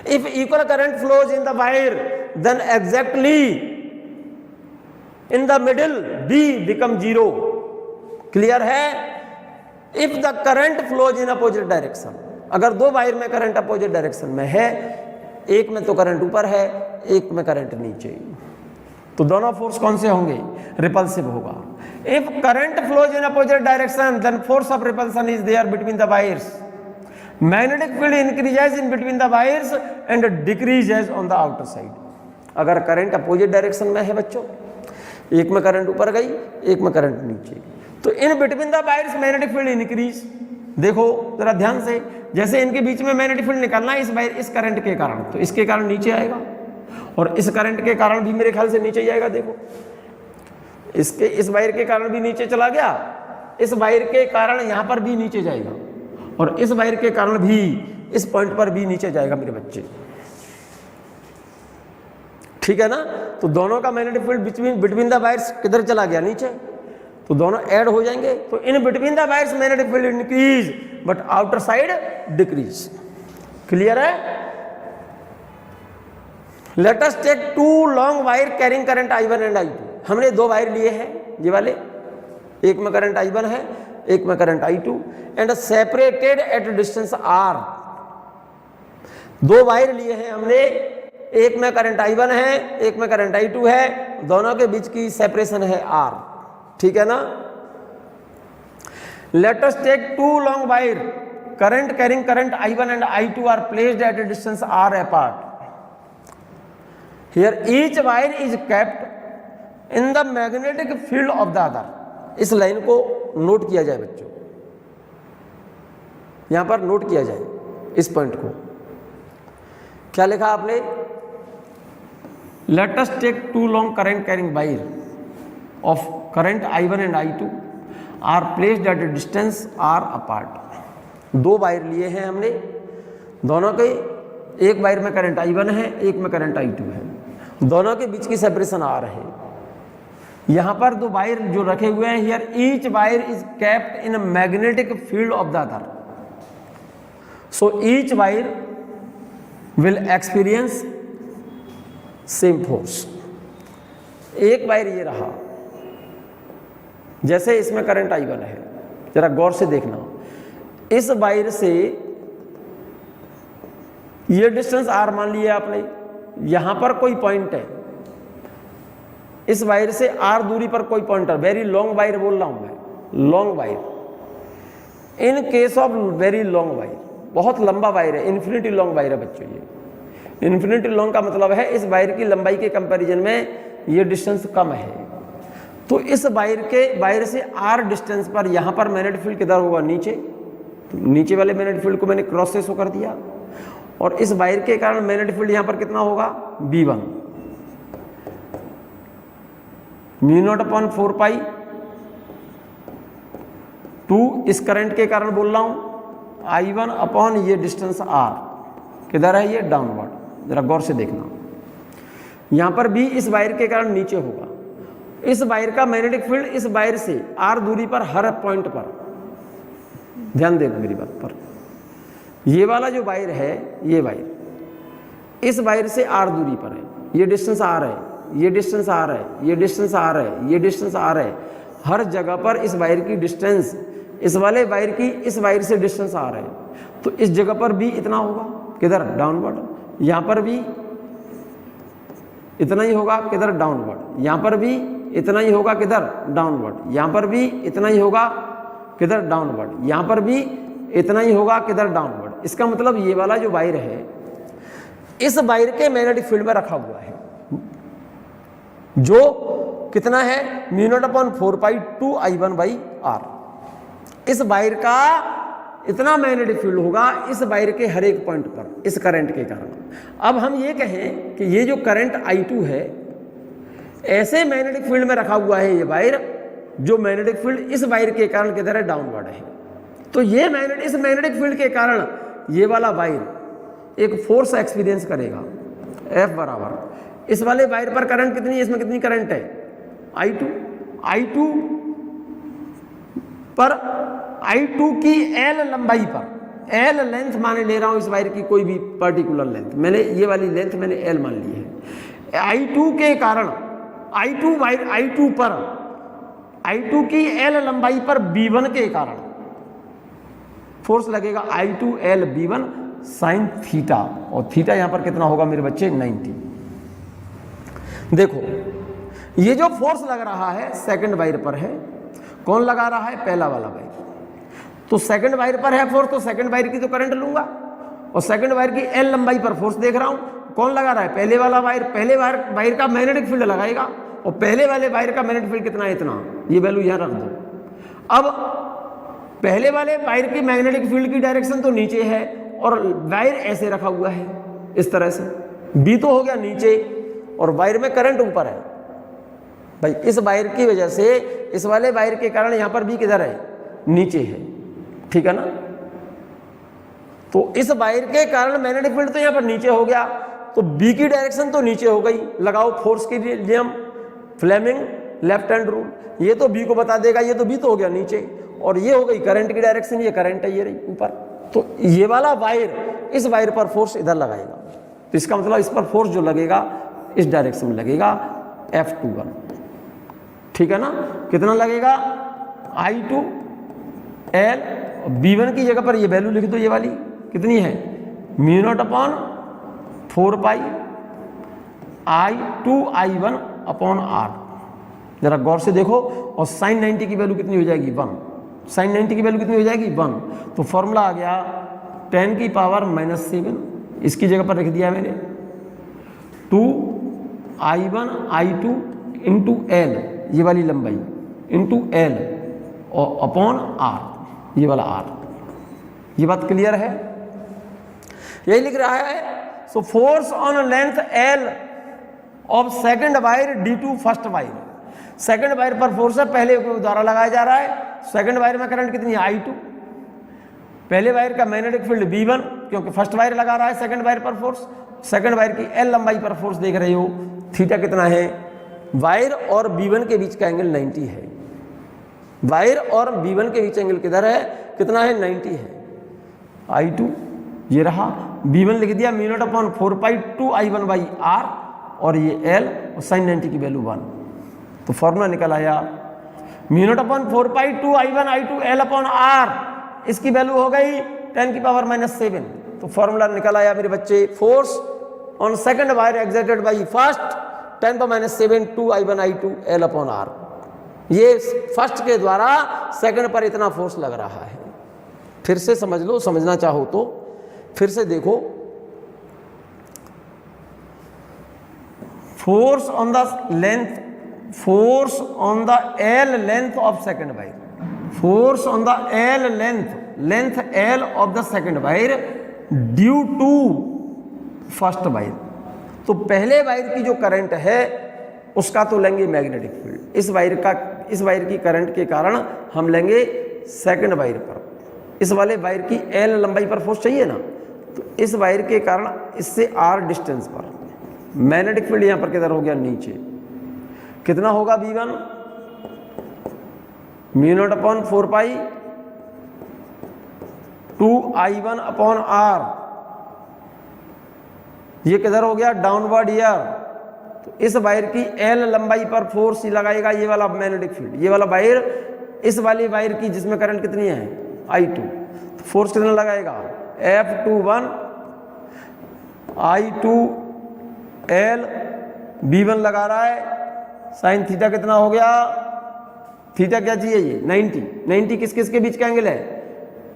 if equal current flows in the wire then exactly in the middle B become 0। Clear है। if the current flows in opposite direction, अगर दो wire में current opposite direction में है, एक में तो current ऊपर है एक में करंट नीचे, तो दोनों फोर्स कौन से होंगे, रिपल्सिव होगा। If current flows in opposite direction then force of repulsion is there between the wires. Magnetic field increases in between the wires and decreases on the outer side. अगर current opposite direction में है बच्चों, एक में current ऊपर गई एक में करंट नीचे, तो in between the wires magnetic field increase. देखो जरा ध्यान से, जैसे इनके बीच में मैग्नेटिक फील्ड निकालना है इस वायर, इस करंट के कारण, तो इसके कारण नीचे आएगा और इस करंट के कारण भी मेरे ख्याल से नीचे जाएगा। देखो इसके, इस वायर के कारण भी नीचे चला गया, इस वायर के कारण यहां पर भी नीचे जाएगा और इस वायर के कारण भी इस पॉइंट पर भी नीचे जाएगा मेरे बच्चे। ठीक है ना। तो दोनों का magnetic field between the wires किधर चला गया, नीचे, तो दोनों ऐड हो जाएंगे। तो in between the wires magnetic field increase but outer side decrease. Clear है। Let us take two long wire carrying current I1 and I2। हमने दो वायर लिए हैं ये वाले, एक में करंट I1 है, एक में current I2, and separated at distance R। दो वायर लिए हैं हमने, एक में करंट I1 है, एक में करंट I2 है, दोनों के बीच की सेपरेशन है R। ठीक है ना। Let us take two long wire current carrying current I1 and I2 are placed at a distance R apart. Here each wire is kept in the magnetic field of the other. इस line को note किया जाए बच्चों, यहां पर note किया जाए इस पॉइंट को। क्या लिखा आपने, let us take two long current carrying wire of current I1 and I2 are placed at a distance R apart. दो वायर लिए हैं हमने, दोनों के एक वायर में करंट I1 है, एक में करंट I2 है, दोनों के बीच की सेपरेशन R है। यहां पर दो वायर जो रखे हुए हैं, here each wire is kept in magnetic field of the other, so each wire will experience same force. एक वायर ये रहा, जैसे इसमें करंट I1 है, जरा गौर से देखना, इस वायर से ये डिस्टेंस R मान लिया आपने, यहां पर कोई पॉइंट है, इस वायर से R दूरी पर कोई पॉइंट है, वेरी लॉन्ग वायर बोल रहा हूं मैं, long wire. In case of very long wire, बहुत लंबा वायर है, इन्फिनिटी लॉन्ग वायर है बच्चों। ये इन्फिनिटी लॉन्ग का मतलब है इस वायर की लंबाई के कंपैरिजन में ये डिस्टेंस कम है। तो इस वायर से R डिस्टेंस पर यहां पर मैग्नेटिक फील्ड किधर होगा, नीचे। तो नीचे वाले मैग्नेटिक फील्ड को मैंने क्रॉस से शो कर दिया, और इस वायर के कारण मैग्नेटिक फील्ड यहां पर कितना होगा, V1 μ0/4 पाई 2, इस करंट के कारण बोल रहा हूं, I1 अपॉन ये डिस्टेंस R किधर है, ये डाउनवर्ड। जरा गौर से देखना, यहां पर भी इस वायर के कारण नीचे होगा। इस वायर का मैग्नेटिक फील्ड इस वायर से R दूरी पर हर पॉइंट पर, ध्यान देना मेरी बात पर, ये वाला जो वायर है, ये वायर इस वायर से R दूरी पर है, ये डिस्टेंस R है, ये डिस्टेंस R है, ये डिस्टेंस R है, ये डिस्टेंस R है। हर जगह पर इस वायर की डिस्टेंस इस वाले वायर की इस वायर से डिस्टेंस R है। तो इस जगह पर भी इतना होगा, किधर, डाउनवर्ड। यहां पर भी इतना ही होगा, किधर, डाउनवर्ड। यहां पर भी इतना ही होगा, किधर, डाउनवर्ड। यहां पर भी इतना ही होगा, किधर, डाउनवर्ड। यहां पर भी इतना ही होगा, किधर, डाउनवर्ड। इसका मतलब ये वाला जो वायर है, इस वायर के मैग्नेटिक फील्ड में रखा हुआ है, जो कितना है, μ0/4 पाई 2 I1/R। इस वायर का इतना मैग्नेटिक फील्ड होगा इस वायर के हर एक पॉइंट पर, इस करंट के कारण। अब हम ये कहें कि ये जो करंट I2 है, ऐसे मैग्नेटिक फील्ड में रखा हुआ है ये वायर, जो मैग्नेटिक फील्ड इस वायर के कारण किधर है, डाउनवर्ड है। तो ये इस मैग्नेटिक फील्ड के कारण ये वाला वायर एक फोर्स एक्सपीरियंस करेगा, F बराबर, इस वाले वायर पर करंट कितनी है, इसमें कितनी करंट है, I2 पर I2 की L लंबाई पर, L लेंथ माने ले रहा हूं इस वायर की कोई भी पर्टिकुलर लेंथ, मैंने ये वाली लेंथ मैंने L मान ली है। I2 के कारण I2 पर I2 की L लंबाई पर V1 के कारण फोर्स लगेगा, I2L V1 साइन थीटा, और थीटा यहां पर कितना होगा मेरे बच्चे, 90। देखो ये जो फोर्स लग रहा है सेकंड वायर पर है, कौन लगा रहा है, पहला वाला वायर। तो सेकंड वायर पर है फोर्स, तो सेकंड वायर की तो करंट लूंगा, और सेकंड वायर की L लंबाई पर फोर्स देख रहा हूं, कौन लगा रहा है, पहले वाला वायर। पहले वायर का मैग्नेटिक फील्ड लगाएगा, और पहले वाले वायर का मैग्नेटिक फील्ड कितना है, इतना, ये वैल्यू यहां रख दो। अब पहले वाले वायर की मैग्नेटिक फील्ड की डायरेक्शन तो नीचे है, और वायर ऐसे रखा हुआ है इस तरह से, बी तो हो गया नीचे, और वायर में करंट ऊपर है भाई। इस वायर की वजह से इस वाले वायर के कारण यहां पर भी किधर है, नीचे है, ठीक है ना। तो इस वायर के कारण मैग्नेटिक फील्ड तो यहां पर नीचे हो गया, तो बी की डायरेक्शन तो नीचे हो गई, लगाओ फोर्स की नियम, फ्लेमिंग लेफ्ट हैंड रूल, ये तो बी को बता देगा, ये तो बी तो हो गया नीचे, और ये हो गई करंट की डायरेक्शन, ये करंट है ये रही ऊपर। तो ये वाला वायर, इस वायर पर फोर्स इधर लगाएगा, तो इसका मतलब इस पर फोर्स जो लगेगा इस डायरेक्शन में लगेगा F21, ठीक है ना। कितना लगेगा I2L, B1 की जगह पर ये वैल्यू लिख दो, ये वाली कितनी है μ0/4π I2I1/R। जरा गौर से देखो, और sin 90 की वैल्यू कितनी हो जाएगी 1, sin 90 की वैल्यू कितनी हो जाएगी 1, तो फॉर्मूला आ गया 10⁻⁻7, इसकी जगह पर लिख दिया मैंने 2I1I2 इंटू L, ये वाली लंबाई इंटू L और अपॉन R, ये वाला R। ये बात क्लियर है, यही लिख रहा है। सो force on length L of second wire D2 first wire, second wire पर फोर्स है, पहले को द्वारा लगाया जा रहा है। सेकंड वायर में करंट कितनी है I2, पहले वायर का मैग्नेटिक फील्ड B1, क्योंकि फर्स्ट वायर लगा रहा है सेकंड वायर पर फोर्स, सेकंड वायर की L लंबाई पर फोर्स देख रहे हो, थीटा कितना है, वायर और B1 के बीच का एंगल 90 है, वायर और B1 के बीच एंगल किधर है, कितना है 90 है। I2 ये रहा, B1 लिख दिया μ0/4π 2I1/R, और ये L और sin 90 की वैल्यू 1, तो फॉर्मूला निकल आया μ0/4π 2I1I2L/R, इसकी वैल्यू हो गई 10⁻⁻7। तो फॉर्मूला निकल आया मेरे बच्चे, force on second wire exerted by first 10⁻⁷ 2I1I2L/R। ये फर्स्ट के द्वारा सेकंड पर इतना फोर्स लग रहा है। फिर से समझ लो, समझना चाहो तो फिर से देखो, force on the length, force on the L length of second wire, force on the L length L of the second wire due to first wire. तो पहले वायर की जो करंट है उसका तो लेंगे मैग्नेटिक फील्ड, इस वायर की करंट के कारण हम लेंगे सेकंड वायर पर, इस वाले वायर की L लंबाई पर फोर्स चाहिए ना, तो इस वायर के कारण इससे R डिस्टेंस पर मैग्नेटिक फील्ड यहां पर किधर हो गया नीचे, कितना होगा B1 μ0/4π 2I1/R, ये किधर हो गया डाउनवर्ड ईयर। तो इस वायर की L लंबाई पर फोर्स ही लगाएगा ये वाला मैग्नेटिक फील्ड, ये वाला वायर, इस वाली वायर की जिसमें करंट कितनी है I2, तो फोर्स कितना लगाएगा F21 I2L, B1 लगा रहा है, साइन थीटा कितना हो गया, थीटा क्या चाहिए ये 90 किस किस के बीच का एंगल है,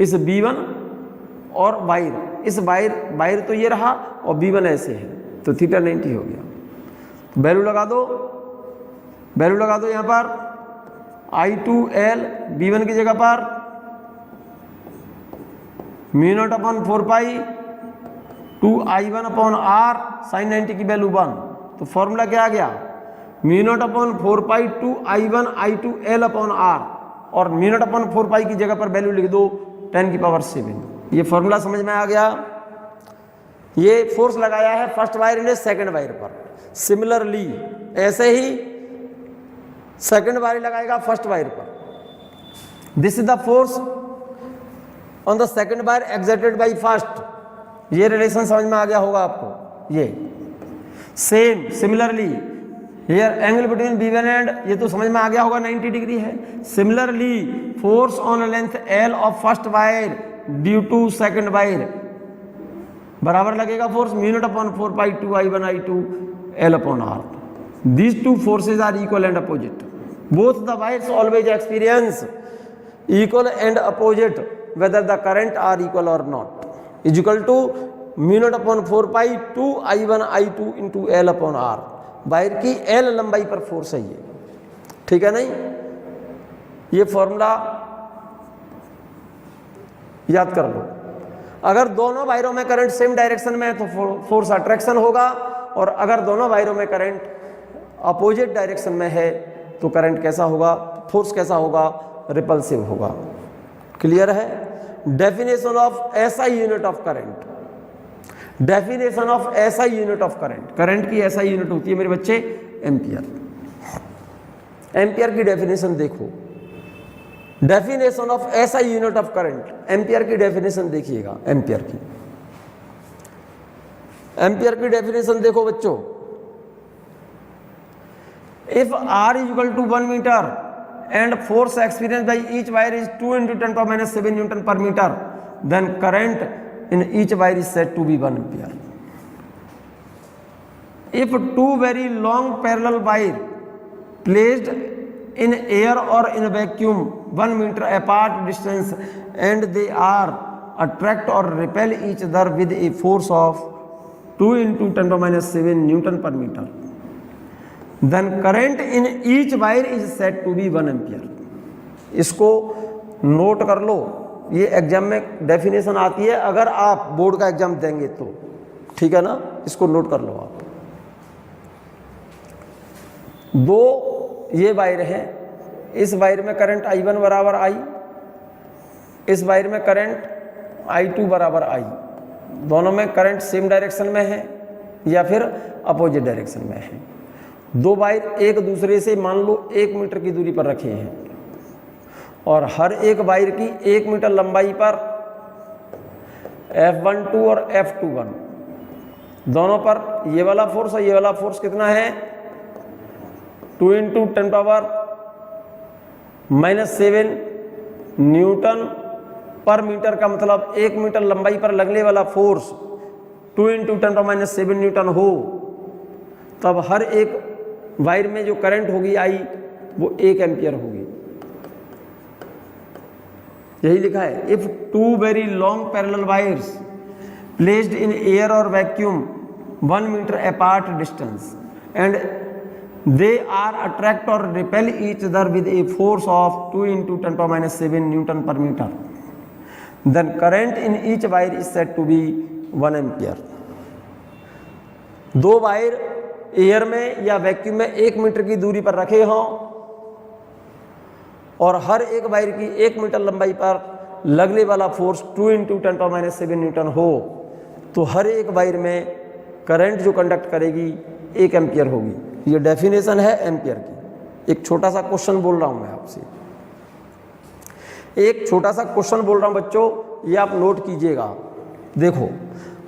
इस B1 और वायर, इस वायर तो ये रहा और B1 ऐसे है, तो थीटा 90 हो गया। वैल्यू लगा दो यहां पर I2L B1 की जगह पर μ0/4π 2I1/R sin 90 की वैल्यू 1, तो फॉर्मूला क्या आ गया μ0/4π 2I1I2L/R, और μ0/4π की जगह पर वैल्यू लिख दो 10⁻⁷। ये फॉर्मूला समझ में आ गया। ये फोर्स लगाया है फर्स्ट वायर ने सेकंड वायर पर, सिमिलरली ऐसे ही सेकंड वायर लगाएगा फर्स्ट वायर पर। This is the force on the second wire exerted by first. ये रिलेशन समझ में आ गया होगा आपको। ये same similarly here angle between B1 and, ये तो समझ में आ गया होगा 90 डिग्री है। Similarly force on length L of first wire due to second wire बराबर लगेगा force μ0/4π 2I1I2L/R। These two forces are equal and opposite. Both the wires always experience equal and opposite whether the current are equal or not. Is equal to μ0/4π 2I1I2 into L/R। Wire की L लंबाई पर force है ये, ठीक है नहीं। ये formula याद कर लो। अगर दोनों वायरों में करंट सेम डायरेक्शन में है तो फोर्स अट्रैक्शन होगा, और अगर दोनों वायरों में करंट अपोजिट डायरेक्शन में है तो करंट कैसा होगा, फोर्स कैसा होगा, रिपल्सिव होगा। क्लियर है। Definition of SI unit of current. Definition of SI unit of current, current की एसआई यूनिट होती है मेरे बच्चे एम्पियर। एम्पियर की डेफिनेशन देखो, definition of SI unit of current, ampere की डेफिनेशन देखिएगा, एम्पियर की डेफिनेशन देखो बच्चों। If R is equal to 1 meter and force experienced by each wire is 2 into 10 power minus 7 Newton per meter, then current in each wire is said to be 1 ampere. If two very long parallel wire placed in air or in a vacuum 1 meter apart distance and they are attract or repel each other with a force of 2 into 10 power minus 7 Newton per meter, then current in each wire is said to be 1 ampere. इसको note कर लो, ये exam में definition आती है अगर आप board का exam देंगे तो, ठीक है ना, इसको नोट कर लो आप। दो ये वायर है, इस वायर में करंट I1 बराबर I, इस वायर में करंट I2 बराबर I, दोनों में करंट सेम डायरेक्शन में है या फिर अपोजिट डायरेक्शन में है। दो वायर एक दूसरे से मान लो 1 मीटर की दूरी पर रखे हैं और हर एक वायर की 1 मीटर लंबाई पर F12 और F21 दोनों पर ये वाला फोर्स और ये वाला फोर्स कितना है 2 into 10 power minus 7 न्यूटन पर मीटर का मतलब 1 मीटर लंबाई पर लगने वाला force 2 into 10 power minus 7 Newton हो, तब हर एक वायर में जो करंट होगी आई वो 1 एम्पियर होगी। यही लिखा है, if two very long parallel wires placed in air और vacuum 1 metre apart distance and they are attract or repel each other with a force of 2 into 10 power minus 7 Newton per meter, then current in each wire is said to be 1 ampere. दो wire air में या vacuum में 1 metre की दूरी पर रखे हों और हर एक वायर की 1 मीटर लंबाई पर लगने वाला force 2 into 10 power minus 7 Newton हो, तो हर एक वायर में करंट जो कंडक्ट करेगी 1 एम्पियर होगी। ये डेफिनेशन है एम्पियर की। एक छोटा सा क्वेश्चन बोल रहा हूं मैं आपसे, एक छोटा सा क्वेश्चन बोल रहा हूं बच्चों, ये आप नोट कीजिएगा। देखो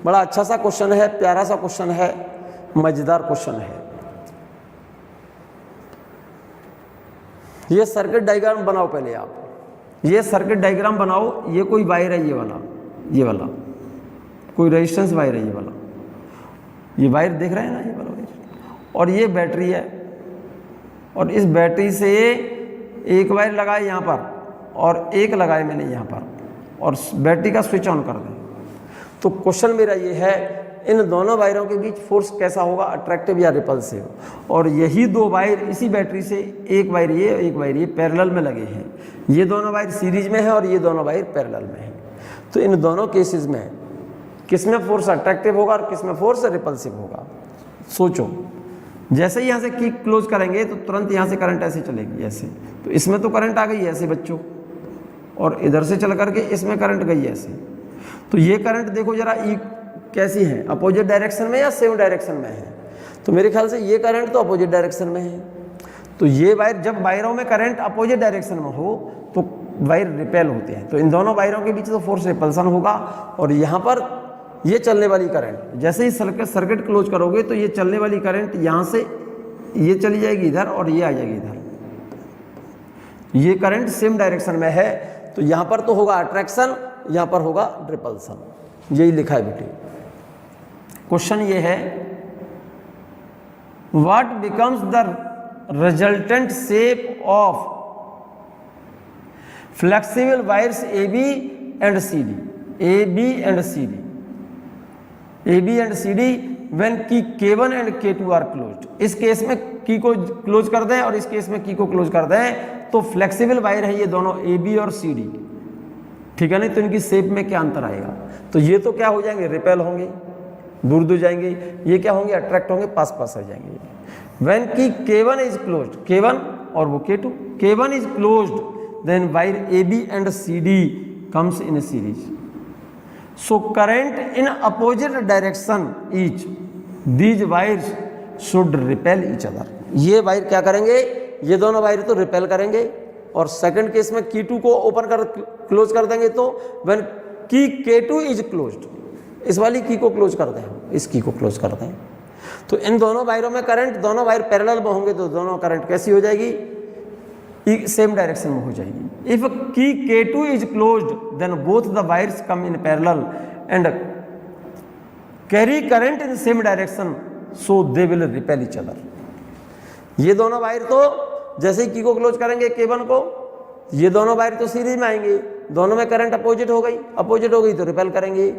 बड़ा अच्छा सा क्वेश्चन है, प्यारा सा क्वेश्चन है, मजेदार क्वेश्चन है। ये सर्किट डायग्राम बनाओ पहले आप, ये सर्किट डायग्राम बनाओ। ये कोई वायर है, ये वाला कोई रेजिस्टेंस वायर है, ये वाला, ये वायर देख रहे हैं ना, ये वाला वायर, और ये बैटरी है और इस बैटरी से एक वायर लगाए यहाँ पर और एक लगाए मैंने यहाँ पर और बैटरी का स्विच ऑन कर दें। तो क्वेश्चन मेरा ये है, इन दोनों वायरों के बीच फोर्स कैसा होगा, अट्रैक्टिव या रिपल्सिव। और यही दो वायर इसी बैटरी से एक वायर ये पैरेलल में लगे हैं। ये दोनों वायर सीरीज में है और ये दोनों वायर पैरेलल में है। तो इन दोनों केसेस में किसमें फोर्स अट्रैक्टिव होगा और किसमें फोर्स रिपल्सिव होगा, सोचो। जैसे ही यहाँ से की क्लोज करेंगे तो तुरंत यहाँ से करंट ऐसे चलेगी, ऐसे। तो इसमें तो करंट आ गई है ऐसे बच्चों, और इधर से चल करके इसमें करंट गई है ऐसे। तो ये करंट देखो जरा कैसी है, अपोजिट डायरेक्शन में या सेम डायरेक्शन में है। तो मेरे ख्याल से ये करंट तो अपोजिट डायरेक्शन में है। तो ये वायर, जब वायरों में करंट अपोजिट डायरेक्शन में हो तो वायर रिपेल होते हैं। तो इन दोनों वायरों के बीच तो फोर्स रिपल्सन होगा। और यहाँ पर ये चलने वाली करंट, जैसे ही सर्किट क्लोज करोगे तो ये चलने वाली करंट यहाँ से ये चली जाएगी इधर और ये आ जाएगी इधर। ये करंट सेम डायरेक्शन में है, तो यहाँ पर तो होगा अट्रैक्शन, यहाँ पर होगा रिपल्सन। यही लिखा है बेटे। क्वेश्चन ये है, what becomes the resultant shape of flexible wires AB and CD, AB and CD, AB and CD when key K1 and K2 are closed. इस केस में की को क्लोज कर दें और इस केस में की को क्लोज कर दें तो फ्लेक्सिबल वायर है ये दोनों AB और CD, ठीक है। नहीं तो इनकी शेप में क्या अंतर आएगा। तो ये तो क्या हो जाएंगे, रिपेल होंगे, दूर दूर जाएंगे। ये क्या होंगे, अट्रैक्ट होंगे, पास पास आ जाएंगे। When key K1 is closed, K1 और वो K2, K1 is closed then wire AB and CD comes in series. So current in opposite direction each these wires should repel each other. ये wire क्या करेंगे, ये दोनों wire तो repel करेंगे। और सेकंड केस में K2 को ओपन कर क्लोज कर देंगे तो व्हेन की K2 इज क्लोज्ड, इस वाली की को क्लोज कर दें, इस की को क्लोज कर दें, तो इन दोनों वायरों में करंट, दोनों वायर पैरेलल में होंगे तो दोनों करंट कैसी हो जाएगी, सेम डायरेक्शन में हो जाएगी। If key K2 is closed then both the wires come in parallel and carry current in same direction so they will repel each other. ये दोनों वायर तो जैसे ही की को क्लोज करेंगे K1 को, ये दोनों वायर तो सीरीज में आएंगे, दोनों में करंट अपोजिट हो गई तो रिपेल करेंगे।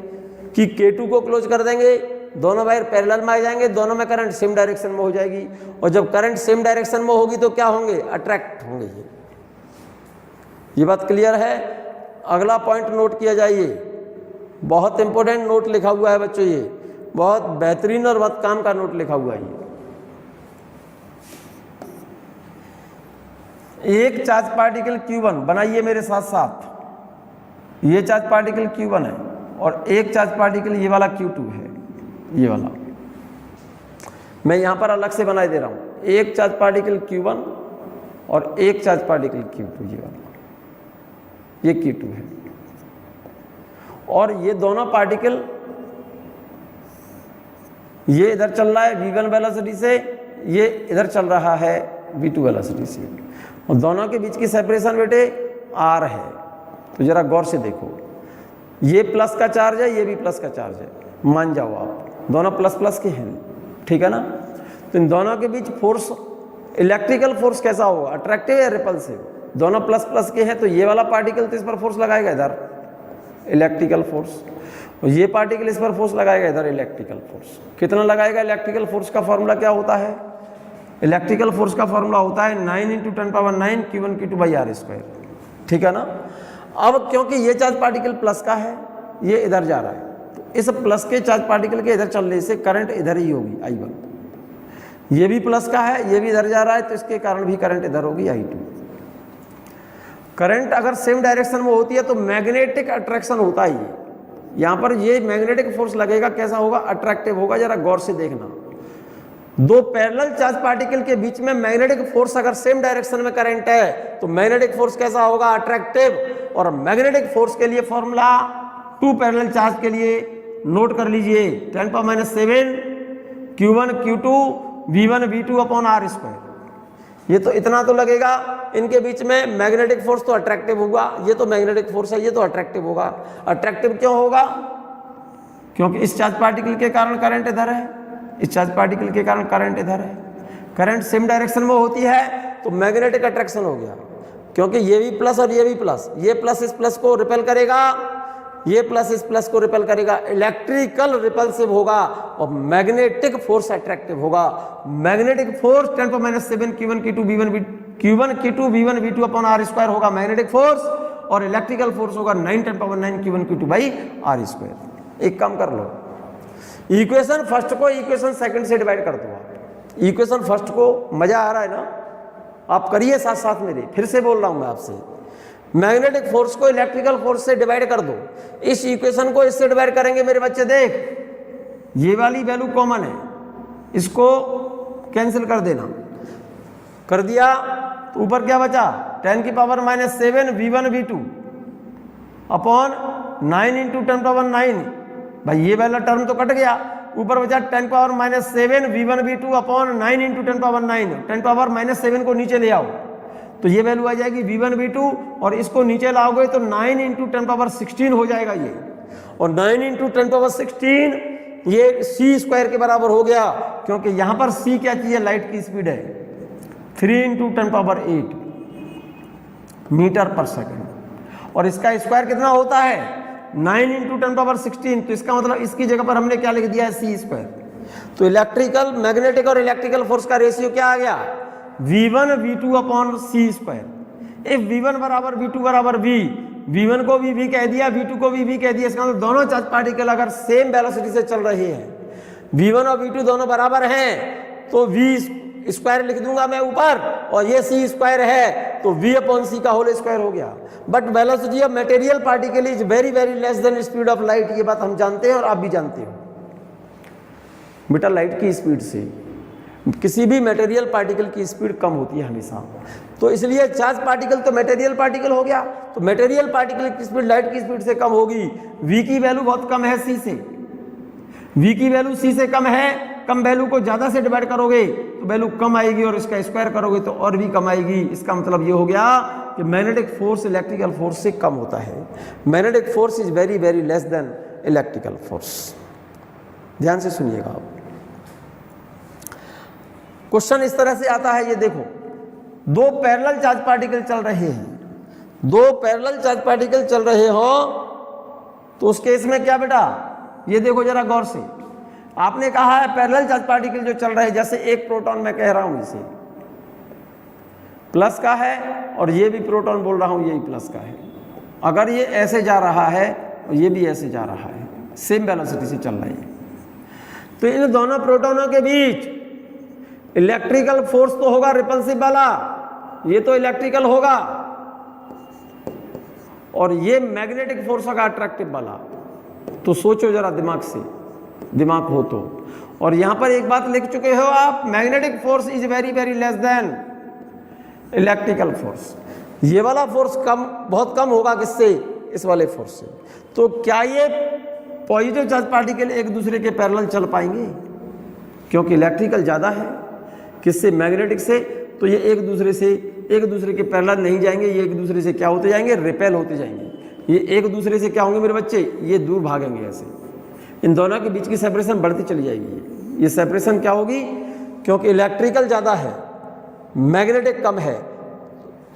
कि K2 को क्लोज कर देंगे, दोनों वायर पैरेलल में आ जाएंगे, दोनों में करंट सेम डायरेक्शन में हो जाएगी। और जब करंट सेम डायरेक्शन में होगी तो क्या होंगे, अट्रैक्ट होंगे। ये बात क्लियर है। अगला पॉइंट नोट किया जाइए, बहुत इंपॉर्टेंट नोट लिखा हुआ है बच्चों, ये बहुत बेहतरीन और बहुत काम का नोट लिखा हुआ है। एक चार्ज पार्टिकल Q1 बनाइए मेरे साथ साथ, ये चार्ज पार्टिकल Q1 है और एक चार्ज पार्टिकल ये वाला Q2 है, ये वाला मैं यहां पर अलग से बनाई दे रहा हूं। एक चार्ज पार्टिकल Q1 और एक चार्ज पार्टिकल Q2, ये वाला ये Q2 है। और ये दोनों पार्टिकल ये इधर चल रहा है V1 वेलोसिटी से, ये इधर चल रहा है V2 वेलोसिटी से, और दोनों के बीच की सेपरेशन बेटे R है। तो जरा गौर से देखो, ये प्लस का चार्ज है, ये भी प्लस का चार्ज है, मान जाओ आप दोनों प्लस प्लस के हैं, ठीक है ना। तो इन दोनों के बीच फोर्स, इलेक्ट्रिकल फोर्स कैसा होगा, अट्रैक्टिव या रिपल्सिव, दोनों प्लस प्लस के हैं तो ये वाला पार्टिकल तो इस पर फोर्स लगाएगा इधर इलेक्ट्रिकल फोर्स, और ये पार्टिकल इस पर फोर्स लगाएगा इधर इलेक्ट्रिकल फोर्स। कितना लगाएगा इलेक्ट्रिकल फोर्स का फॉर्मूला क्या होता है, इलेक्ट्रिकल फोर्स का फॉर्मूला होता है 9 × 10⁹ Q1 Q2 R², ठीक है ना। अब क्योंकि ये चार्ज पार्टिकल प्लस का है, ये इधर जा रहा है, तो इस प्लस के चार्ज पार्टिकल के इधर चलने से करंट इधर ही होगी I1। ये भी प्लस का है, ये भी इधर जा रहा है, तो इसके कारण भी करंट इधर होगी I2। करंट अगर सेम डायरेक्शन में होती है तो मैग्नेटिक अट्रैक्शन होता ही है। यहाँ पर ये मैग्नेटिक फोर्स लगेगा, कैसा होगा, अट्रैक्टिव होगा। जरा गौर से देखना, दो पैरेलल चार्ज पार्टिकल के बीच में मैग्नेटिक फोर्स अगर सेम डायरेक्शन में करंट है तो मैग्नेटिक फोर्स कैसा होगा, अट्रैक्टिव। और मैग्नेटिक फोर्स के लिए फॉर्मूला टू पैरेलल चार्ज के लिए नोट कर लीजिए, 10⁻⁷ Q1 Q2 V1 V2 upon R²। ये तो इतना तो लगेगा, इनके बीच में मैग्नेटिक फोर्स तो अट्रैक्टिव होगा, ये तो मैग्नेटिक फोर्स है, ये तो अट्रैक्टिव होगा। अट्रैक्टिव क्यों होगा, क्योंकि इस चार्ज पार्टिकल के कारण करंट इधर है, इस चार्ज पार्टिकल के कारण करंट इधर है। करंट सेम डायरेक्शन में होती है तो मैग्नेटिक अट्रैक्शन हो गया, क्योंकि ये भी प्लस और ये भी प्लस, ये प्लस इस प्लस को रिपेल करेगा, ये प्लस इस प्लस को रिपेल करेगा, इलेक्ट्रिकल रिपल्सिव होगा और मैग्नेटिक फोर्स अट्रैक्टिव होगा। Magnetic force 10⁻⁷ Q1 Q2 V1 V2 upon R² होगा मैग्नेटिक फोर्स, और इलेक्ट्रिकल फोर्स होगा 9 10⁻⁹ Q1 Q2 बाई R²। एक काम कर लो, इक्वेशन फर्स्ट को इक्वेशन सेकंड से डिवाइड कर दो आप। इक्वेशन फर्स्ट को, मजा आ रहा है ना, आप करिए साथ साथ मेरे, फिर से बोल रहा हूं मैं आपसे। मैग्नेटिक फोर्स को इलेक्ट्रिकल फोर्स से डिवाइड कर दो, इस इक्वेशन को इससे डिवाइड करेंगे मेरे बच्चे। देख, ये वाली वैल्यू कॉमन है, इसको कैंसिल कर देना, कर दिया तो ऊपर क्या बचा, 10⁻⁷ V1 V2 अपॉन 9 × 10⁻⁹। भाई ये वाला टर्म तो कट गया, ऊपर बचा 10⁻⁷ V1 V2 अपॉन 9 × 10⁻⁹। 10⁻⁷ को नीचे ले आओ तो ये वैल्यू आ जाएगी V1 V2, और इसको नीचे लाओगे तो 9 × 10⁻16 हो जाएगा ये, और 9 × 10⁻16 ये c² के बराबर हो गया, क्योंकि यहां पर c क्या चीज है, लाइट की स्पीड है, 3 × 10⁸ मीटर/सेकंड। और इसका स्क्वायर कितना होता है, 9 × 10⁻16। तो इसका मतलब इसकी जगह पर हमने क्या लिख दिया है, c²। तो इलेक्ट्रिकल, मैग्नेटिक और इलेक्ट्रिकल फोर्स का रेशियो क्या आ गया, V1 V2 upon c²। If V1 बराबर V2 बराबर V, V1 को भी V कह दिया, V2 को भी V कह दिया, इसका मतलब दोनों चार्ज पार्टिकल अगर सेम वेलोसिटी से चल रहे हैं, V1 और V2 दोनों बराबर हैं, तो V स्क्वायर लिख दूंगा मैं ऊपर, और ये सी स्क्वायर है तो v अपॉन सी का होल स्क्वायर हो गया। But velocity of material particle is very very less than speed of light, ये बात हम जानते हैं और आप भी जानते हो। बेटा लाइट की स्पीड से किसी भी मटेरियल पार्टिकल की स्पीड कम होती है हमेशा, तो इसलिए चार्ज पार्टिकल तो मटेरियल पार्टिकल हो गया, तो मटेरियल पार्टिकल की स्पीड लाइट की स्पीड से कम होगी। v की वैल्यू बहुत कम है c से, v की वैल्यू c से कम है, कम वैल्यू को ज्यादा से डिवाइड करोगे तो वैल्यू कम आएगी और इसका स्क्वायर करोगे तो और भी कम आएगी। इसका मतलब ये हो गया कि मैग्नेटिक फोर्स इलेक्ट्रिकल फोर्स से कम होता है। Magnetic force is very very less than electrical force. ध्यान से सुनिएगा आप, क्वेश्चन इस तरह से आता है, ये देखो दो पैरेलल चार्ज पार्टिकल चल रहे हैं, दो पैरेलल चार्ज पार्टिकल चल रहे हो तो उस केस में क्या बेटा, ये देखो जरा गौर से, आपने कहा है पैरेलल चार्ज पार्टिकल जो चल रहे हैं, जैसे एक प्रोटॉन मैं कह रहा हूं इसे प्लस का है और ये भी प्रोटॉन बोल रहा हूं यही प्लस का है, अगर ये ऐसे जा रहा है और ये भी ऐसे जा रहा है, सेम वेलोसिटी से चल रही है, तो इन दोनों प्रोटॉनों के बीच इलेक्ट्रिकल फोर्स तो होगा रिपल्सिव वाला, ये तो इलेक्ट्रिकल होगा, और ये मैग्नेटिक फोर्स होगा अट्रैक्टिव वाला। तो सोचो जरा दिमाग से, दिमाग हो तो। और यहां पर एक बात लिख चुके हो आप, magnetic force is very very less than electrical force. ये वाला फोर्स कम, बहुत कम होगा किससे, इस वाले फोर्स से। तो क्या ये पॉजिटिव चार्ज पार्टिकल एक दूसरे के पैरेलल चल पाएंगे, क्योंकि इलेक्ट्रिकल ज्यादा है किससे, मैग्नेटिक से, तो ये एक दूसरे के पैरेलल नहीं जाएंगे, ये एक दूसरे से क्या होते जाएंगे, रिपेल होते जाएंगे। ये एक दूसरे से क्या होंगे मेरे बच्चे, ये दूर भागेंगे ऐसे, इन दोनों के बीच की सेपरेशन बढ़ती चली जाएगी। ये सेपरेशन क्या होगी, क्योंकि इलेक्ट्रिकल ज़्यादा है मैग्नेटिक कम है,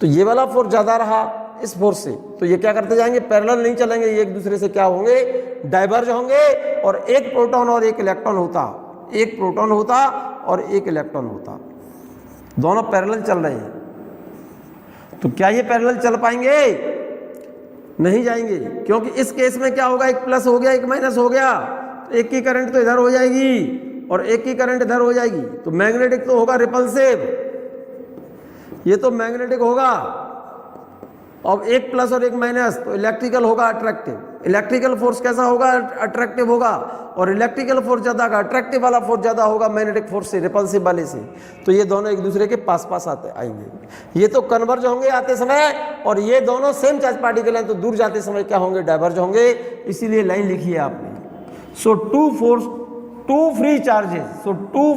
तो ये वाला फोर्स ज़्यादा रहा इस फोर्स से, तो ये क्या करते जाएंगे, पैरेलल नहीं चलेंगे, ये एक दूसरे से क्या होंगे, डाइवर्ज होंगे, और एक प्रोटॉन और एक इलेक्ट्रॉन होता, एक प्रोटॉन होता और एक इलेक्ट्रॉन होता, दोनों पैरेलल चल रहे हैं। तो क्या ये पैरेलल चल पाएंगे, नहीं जाएंगे, क्योंकि इस केस में क्या होगा, एक प्लस हो गया एक माइनस हो गया, तो एक की करंट तो इधर हो जाएगी और एक की करंट इधर हो जाएगी, तो मैग्नेटिक तो होगा रिपल्सिव, ये तो मैग्नेटिक होगा, अब एक प्लस और एक माइनस तो इलेक्ट्रिकल होगा अट्रैक्टिव। इलेक्ट्रिकल फोर्स कैसा होगा, अट्रैक्टिव होगा, और इलेक्ट्रिकल फोर्स ज्यादा का अट्रैक्टिव वाला फोर्स ज्यादा होगा मैग्नेटिक फोर्स से, रिपल्सिव वाले से, तो ये दोनों एक दूसरे के पास पास आते आएंगे, ये तो कन्वर्ज होंगे आते समय, और ये दोनों सेम चार्ज पार्टिकल हैं तो दूर जाते समय क्या होंगे, डाइवर्ज होंगे, इसीलिए लाइन लिखी है आपने। So two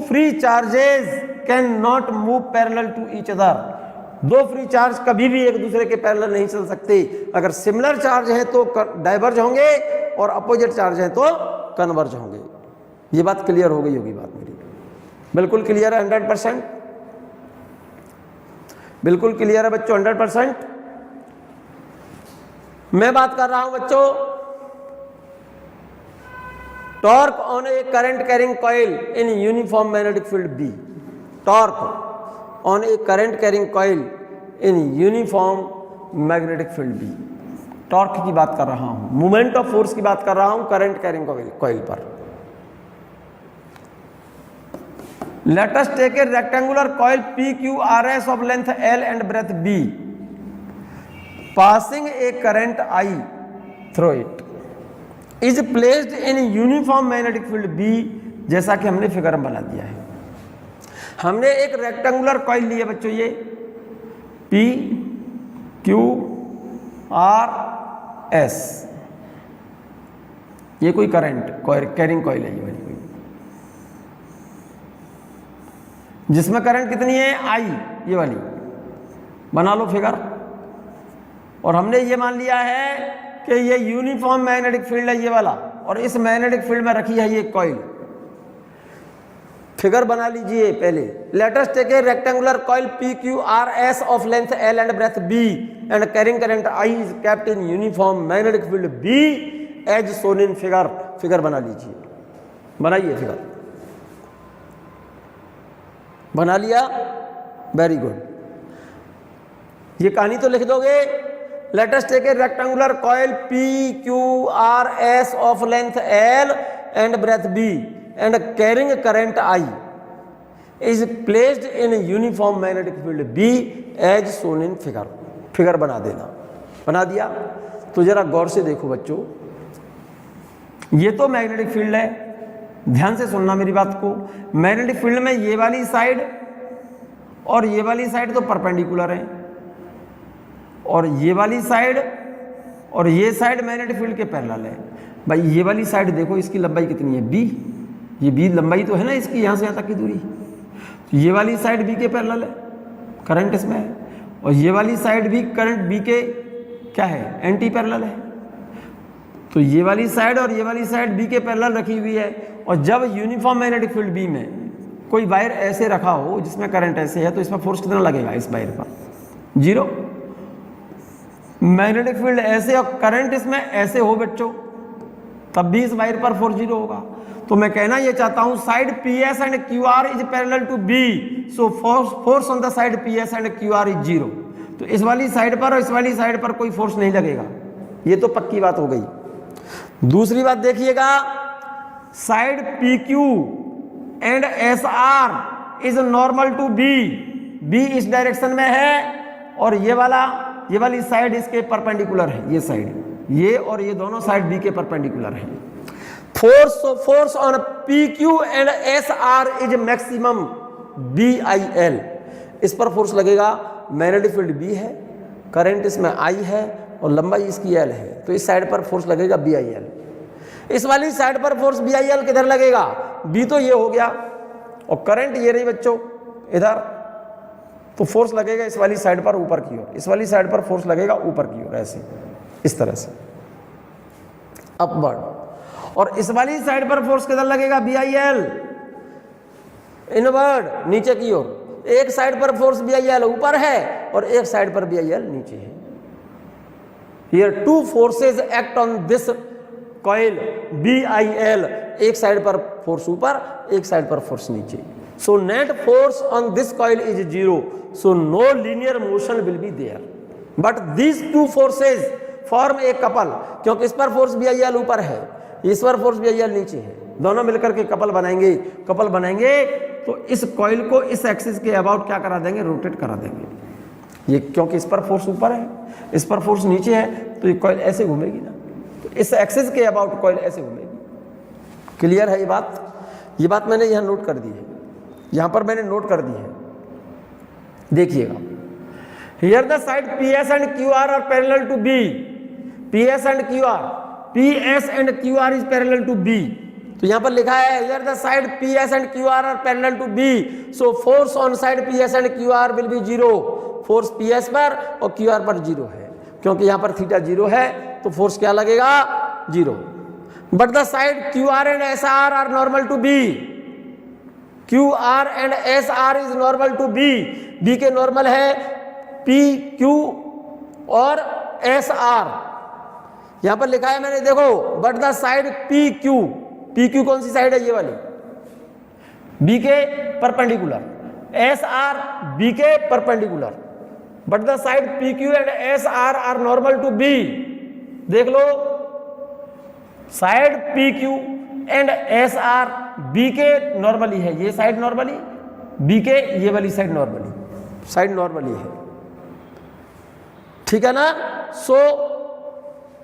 free charges can not move parallel to each other. दो फ्री चार्ज कभी भी एक दूसरे के पैरेलल नहीं चल सकते, अगर सिमिलर चार्ज है तो डाइवर्ज होंगे और अपोजिट चार्ज है तो कन्वर्ज होंगे। ये बात क्लियर हो गई होगी, बात मेरी बिल्कुल क्लियर है, 100%, बिल्कुल क्लियर है बच्चों, 100%। मैं बात कर रहा हूं बच्चों torque on a current carrying coil in uniform magnetic field B. Torque on a current carrying coil in uniform magnetic field B, torque की बात कर रहा हूं, मूवमेंट ऑफ फोर्स की बात कर रहा हूं करंट कैरिंग कॉइल पर। Let us take a rectangular coil PQRS of length L and breadth B, passing a current I through it, is placed in uniform magnetic field B, जैसा कि हमने figure में बना दिया है। हमने एक रेक्टेंगुलर कॉइल लिया बच्चों, ये PQRS, ये कोई करंट कैरिंग कॉइल है, ये वाली कोई, जिसमें करंट कितनी है I, ये वाली, बना लो फिगर। और हमने ये मान लिया है कि ये यूनिफॉर्म मैग्नेटिक फील्ड है ये वाला, और इस मैग्नेटिक फील्ड में रखी है ये कॉइल। फिगर बना लीजिए पहले। Let us take a rectangular coil PQRS of length L and breadth B and carrying current I is kept in uniform magnetic field B as shown in figure. Figure बना लीजिए, बनाइए figure, बना लिया, very good. ये कहानी तो लिख दोगे। Let us take a rectangular coil PQRS of length L and breadth B and carrying current I is placed in uniform magnetic field B as shown in figure. Figure बना देना, बना दिया। तो जरा गौर से देखो बच्चों, ये तो मैग्नेटिक फील्ड है, ध्यान से सुनना मेरी बात को। मैग्नेटिक फील्ड में ये वाली साइड और ये वाली साइड तो परपेंडिकुलर है, और ये वाली साइड और ये साइड मैग्नेटिक फील्ड के पैरेलल है। भाई ये वाली साइड देखो, इसकी लंबाई कितनी है, बी। ये बी लंबाई तो है ना इसकी, यहाँ से यहाँ तक की दूरी। तो ये वाली साइड बी के पैरेलल है, करंट इसमें है, और ये वाली साइड भी करंट बी के क्या है, एंटी पैरेलल है। तो ये वाली साइड और ये वाली साइड बी के पैरेलल रखी हुई है। और जब यूनिफॉर्म मैग्नेटिक फील्ड बी में कोई वायर ऐसे रखा हो जिसमें करंट ऐसे है, तो इसमें फोर्स कितना लगेगा इस वायर पर, 0। मैग्नेटिक फील्ड ऐसे और करंट इसमें ऐसे हो बच्चों, तब भी इस वायर पर फोर्स 0 होगा। तो मैं कहना ये चाहता हूं side P S and Q R is parallel to B, so force on the side P S and Q R is 0। तो इस वाली साइड पर और इस वाली साइड पर कोई फोर्स नहीं लगेगा, ये तो पक्की बात हो गई। दूसरी बात देखिएगा, side P Q and S R is normal to B, B इस डायरेक्शन में है और ये वाली साइड इसके परपेंडिकुलर है, ये साइड, ये और ये दोनों साइड बी के परपेंडिकुलर है। Force on P Q and S R is maximum B I L. इस पर फोर्स लगेगा, मैग्नेटिक फील्ड बी है, करंट इसमें आई है और लंबाई इसकी एल है, तो इस साइड पर फोर्स लगेगा बी आई एल। इस वाली साइड पर फोर्स बी आई एल किधर लगेगा, बी तो ये हो गया और करंट ये रही बच्चों इधर, तो फोर्स लगेगा इस वाली साइड पर ऊपर की ओर, इस वाली साइड पर फोर्स लगेगा ऊपर की ओर, ऐसे इस तरह से अपवर्ड। और इस वाली साइड पर फोर्स किधर लगेगा, बी आई एल इनवर्ड, नीचे की ओर। एक साइड पर फोर्स बी आई एल ऊपर है और एक साइड पर बी आई एल नीचे है। Here two forces act on this coil BIL, एक साइड पर फोर्स ऊपर, एक साइड पर फोर्स नीचे। So net force on this coil is 0, so no linear motion will be there. But these two forces form a couple, क्योंकि इस पर force BIL ऊपर है, इस पर फोर्स BIL नीचे है, दोनों मिलकर के कपल बनाएंगे। कपल बनाएंगे तो इस कॉइल को इस एक्सिस के अबाउट क्या करा देंगे, रोटेट करा देंगे। ये क्योंकि इस पर फोर्स ऊपर है, इस पर फोर्स नीचे है, तो ये कॉइल ऐसे घूमेगी ना, तो इस एक्सिस के अबाउट कॉइल ऐसे घूमेगी। क्लियर है ये बात? ये बात मैंने यहाँ नोट कर दी है, यहाँ पर मैंने नोट कर दी है, देखिएगा। Here the side P S and Q R parallel to B, P S and Q R, P S and Q R is parallel to B. तो यहाँ पर लिखा है here the side P S and Q R parallel to B, so force on side P S and Q R will be 0। Force P S पर और Q R पर 0 है, क्योंकि यहाँ पर थीटा 0 है, तो फोर्स क्या लगेगा, 0। But the side Q R and S R normal to B, Q R and S R is normal to B, B के नॉर्मल है पी क्यू और एस आर। यहां पर लिखा है मैंने, देखो, but the side P Q, P Q कौन सी साइड है, ये वाली, बी के परपेंडिकुलर, एस आर बी के perpendicular, but the side P Q and S R are normal to be. देख लो, side P Q and S R B के नॉर्मली है, ये साइड नॉर्मली, बी के ये वाली साइड नॉर्मली है, ठीक है ना। So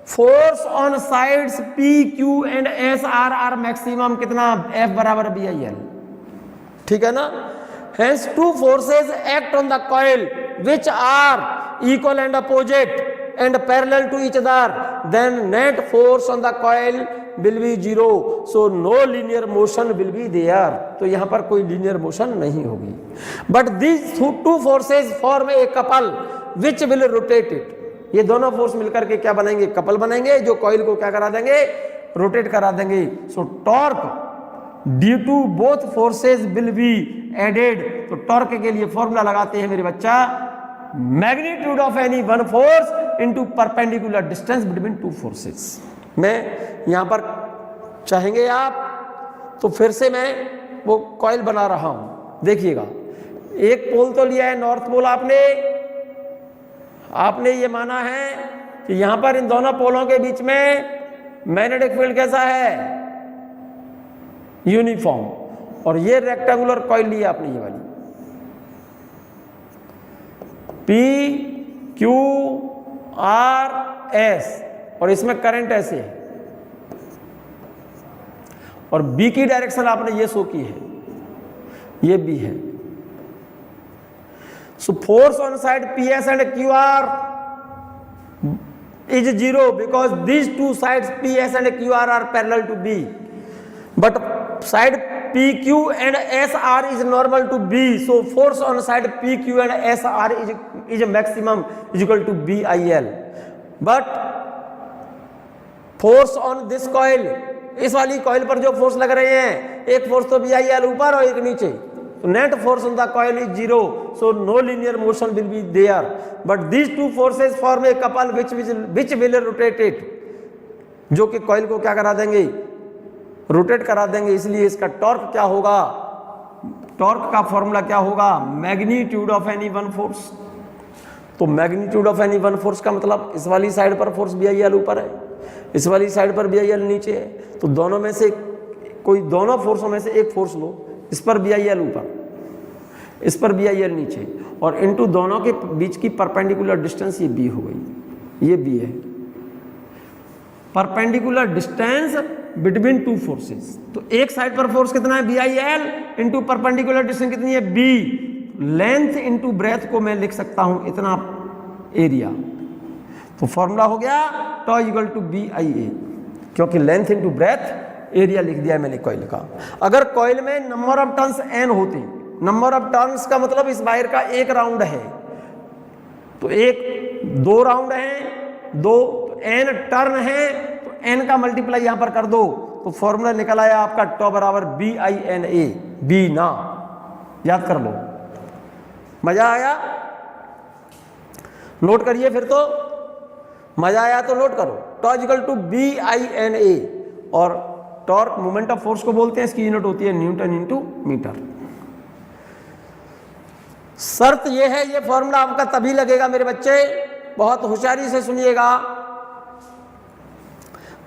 force on sides P Q and S R are maximum कितना, एफ बराबर बी आई एल, ठीक है ना। Hence two forces act on the coil which are equal and opposite and parallel to each other, then net force on the coil will be 0, so no linear motion will be there। तो यहाँ पर कोई linear motion नहीं होगी। But these two forces form a couple which will rotate it। ये दोनों force मिलकर के क्या बनाएंगे, कपल बनाएंगे, जो कॉइल को क्या करा देंगे, रोटेट करा देंगे। So torque due to both forces will be added. तो टॉर्क के लिए फॉर्मूला लगाते हैं मेरे बच्चा, magnitude of any one force into perpendicular distance between two forces. मैं यहां पर चाहेंगे आप तो फिर से मैं वो कॉइल बना रहा हूं, देखिएगा। एक पोल तो लिया है नॉर्थ पोल, आपने ये माना है कि यहां पर इन दोनों पोलों के बीच में मैग्नेटिक फील्ड कैसा है, यूनिफॉर्म। और ये रेक्टेंगुलर कॉइल ली आपने, ये वाली P Q R S, और इसमें करंट ऐसे है, और B की डायरेक्शन आपने ये शो की है, ये B है। सो force on side PS and QR is 0 because these two sides PS and QR are parallel to B, but side PQ and SR is normal to B, so force on side PQ and SR is maximum is equal to BIL, but force on this coil, इस वाली coil पर जो force लग रहे हैं, एक force तो BIL ऊपर और एक नीचे, तो net force on the coil is 0, so no linear motion will be there, but these two forces form a couple which will rotate it, जो कि कॉइल को क्या करा देंगे, रोटेट करा देंगे। इसलिए इसका टॉर्क क्या होगा, टॉर्क का फॉर्मूला क्या होगा, magnitude of any one force. तो magnitude of any one force का मतलब इस वाली साइड पर फोर्स BIL ऊपर है, इस वाली साइड पर BIL नीचे है, तो दोनों में से कोई, दोनों फोर्सों में से एक फोर्स लो, इस पर BIL ऊपर, इस पर BIL नीचे, और इनटू दोनों के बीच की परपेंडिकुलर डिस्टेंस ये B हो गई, ये B है। Perpendicular distance between two forces, तो एक साइड पर फोर्स कितना है BIL, इनटू परपेंडिकुलर डिस्टेंस कितनी है B, लेंथ इनटू ब्रेथ को मैं लिख सकता हूं इतना एरिया, तो फॉर्मूला हो गया टॉ इक्वल टू BIA, क्योंकि लेंथ इनटू ब्रेथ एरिया लिख दिया है मैंने कॉइल का। अगर कॉइल में नंबर ऑफ टर्न्स n होते, नंबर ऑफ टर्न्स का मतलब इस वायर का एक राउंड है, तो एक, दो राउंड है, दो n टर्न है, तो n का मल्टीप्लाई यहां पर कर दो, तो फॉर्मूला निकल आया आपका टॉ बराबर BINA, B ना, याद कर लो। मजा आया, नोट करिए, फिर तो मजा आया तो नोट करो, टॉ इक्वल टू BINA, और टॉर्क मोमेंट ऑफ फोर्स को बोलते हैं, इसकी यूनिट होती है न्यूटन इनटू मीटर। शर्त यह है, ये फॉर्मूला आपका तभी लगेगा मेरे बच्चे, बहुत होशियारी से सुनिएगा,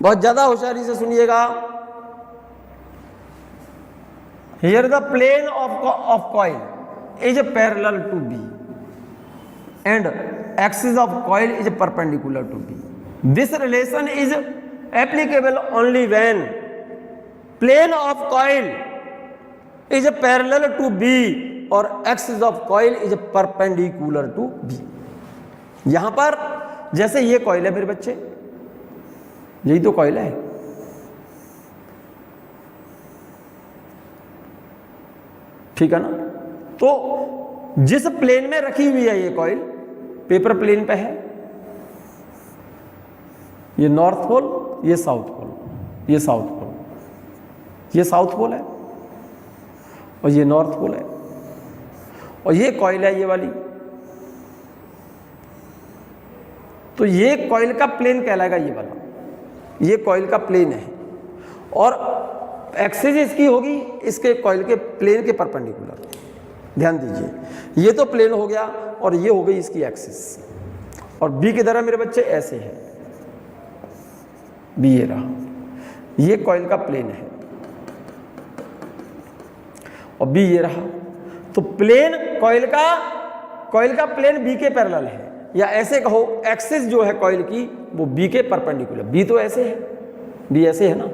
बहुत ज्यादा होशियारी से सुनिएगा। Here the plane of coil is parallel to B and axis of coil is perpendicular to B। This relation is applicable only when plane of coil is parallel to B और axis of coil is perpendicular to B। यहां पर जैसे ये coil है मेरे बच्चे, यही तो कॉइल है, ठीक है ना। तो जिस प्लेन में रखी हुई है ये कॉइल, पेपर प्लेन पे है, ये नॉर्थ पोल, ये साउथ पोल, ये साउथ पोल, ये साउथ पोल है, और ये नॉर्थ पोल है, और ये कॉइल है ये वाली, तो ये कॉइल का प्लेन कहलाएगा ये वाला, ये कॉइल का प्लेन है, और एक्सिस इसकी होगी इसके कॉइल के प्लेन के परपेंडिकुलर। ध्यान दीजिए, ये तो प्लेन हो गया, और ये हो गई इसकी एक्सिस, और B की तरह मेरे बच्चे ऐसे है, B ये रहा, ये कॉइल का प्लेन है, और B ये रहा। तो प्लेन कॉइल का प्लेन B के पैरेलल है, या ऐसे कहो एक्सिस जो है कॉइल की वो B के परपेंडिकुलर। B तो ऐसे है, B ऐसे है ना,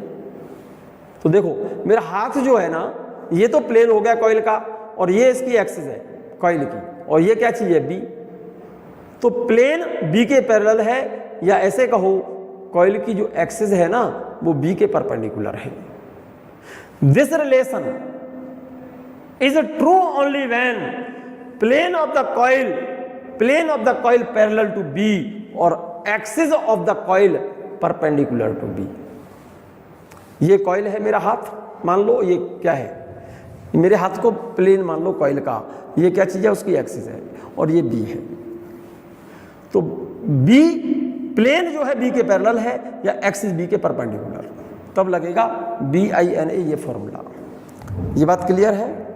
तो देखो मेरा हाथ जो है ना, ये तो प्लेन हो गया कॉइल का, और ये इसकी एक्सिस है कॉइल की, और ये क्या चीज है B, तो प्लेन B के पैरेलल है, या ऐसे कहो कॉइल की जो एक्सिस है ना वो B के परपेंडिकुलर है। This relation is true only when plane of the coil parallel to B और axis of the coil perpendicular to B। ये कॉइल है मेरा हाथ, मान लो ये क्या है, मेरे हाथ को प्लेन मान लो कॉइल का, ये क्या चीज है उसकी एक्सिस है, और ये B है, तो B प्लेन जो है B के पैरेलल है, या एक्सिस B के परपेंडिकुलर, तब लगेगा BINA ये फॉर्मूला। ये बात क्लियर है।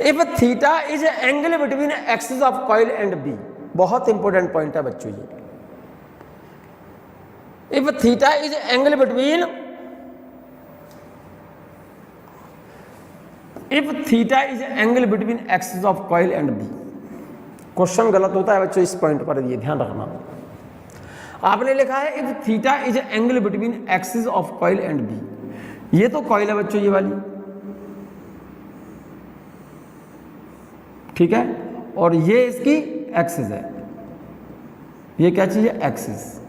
If theta is angle between axis of coil and B, बहुत इंपॉर्टेंट पॉइंट है बच्चों ये। If theta is angle between if theta is angle between axis of coil and B. Question गलत होता है बच्चों, इस पॉइंट पर ये ध्यान रखना। आपने लिखा है if theta is angle between axis of coil and B. ये तो कॉइल है बच्चों, ये वाली, ठीक है, और ये इसकी एक्सिस है। ये क्या चीज है? एक्सिस।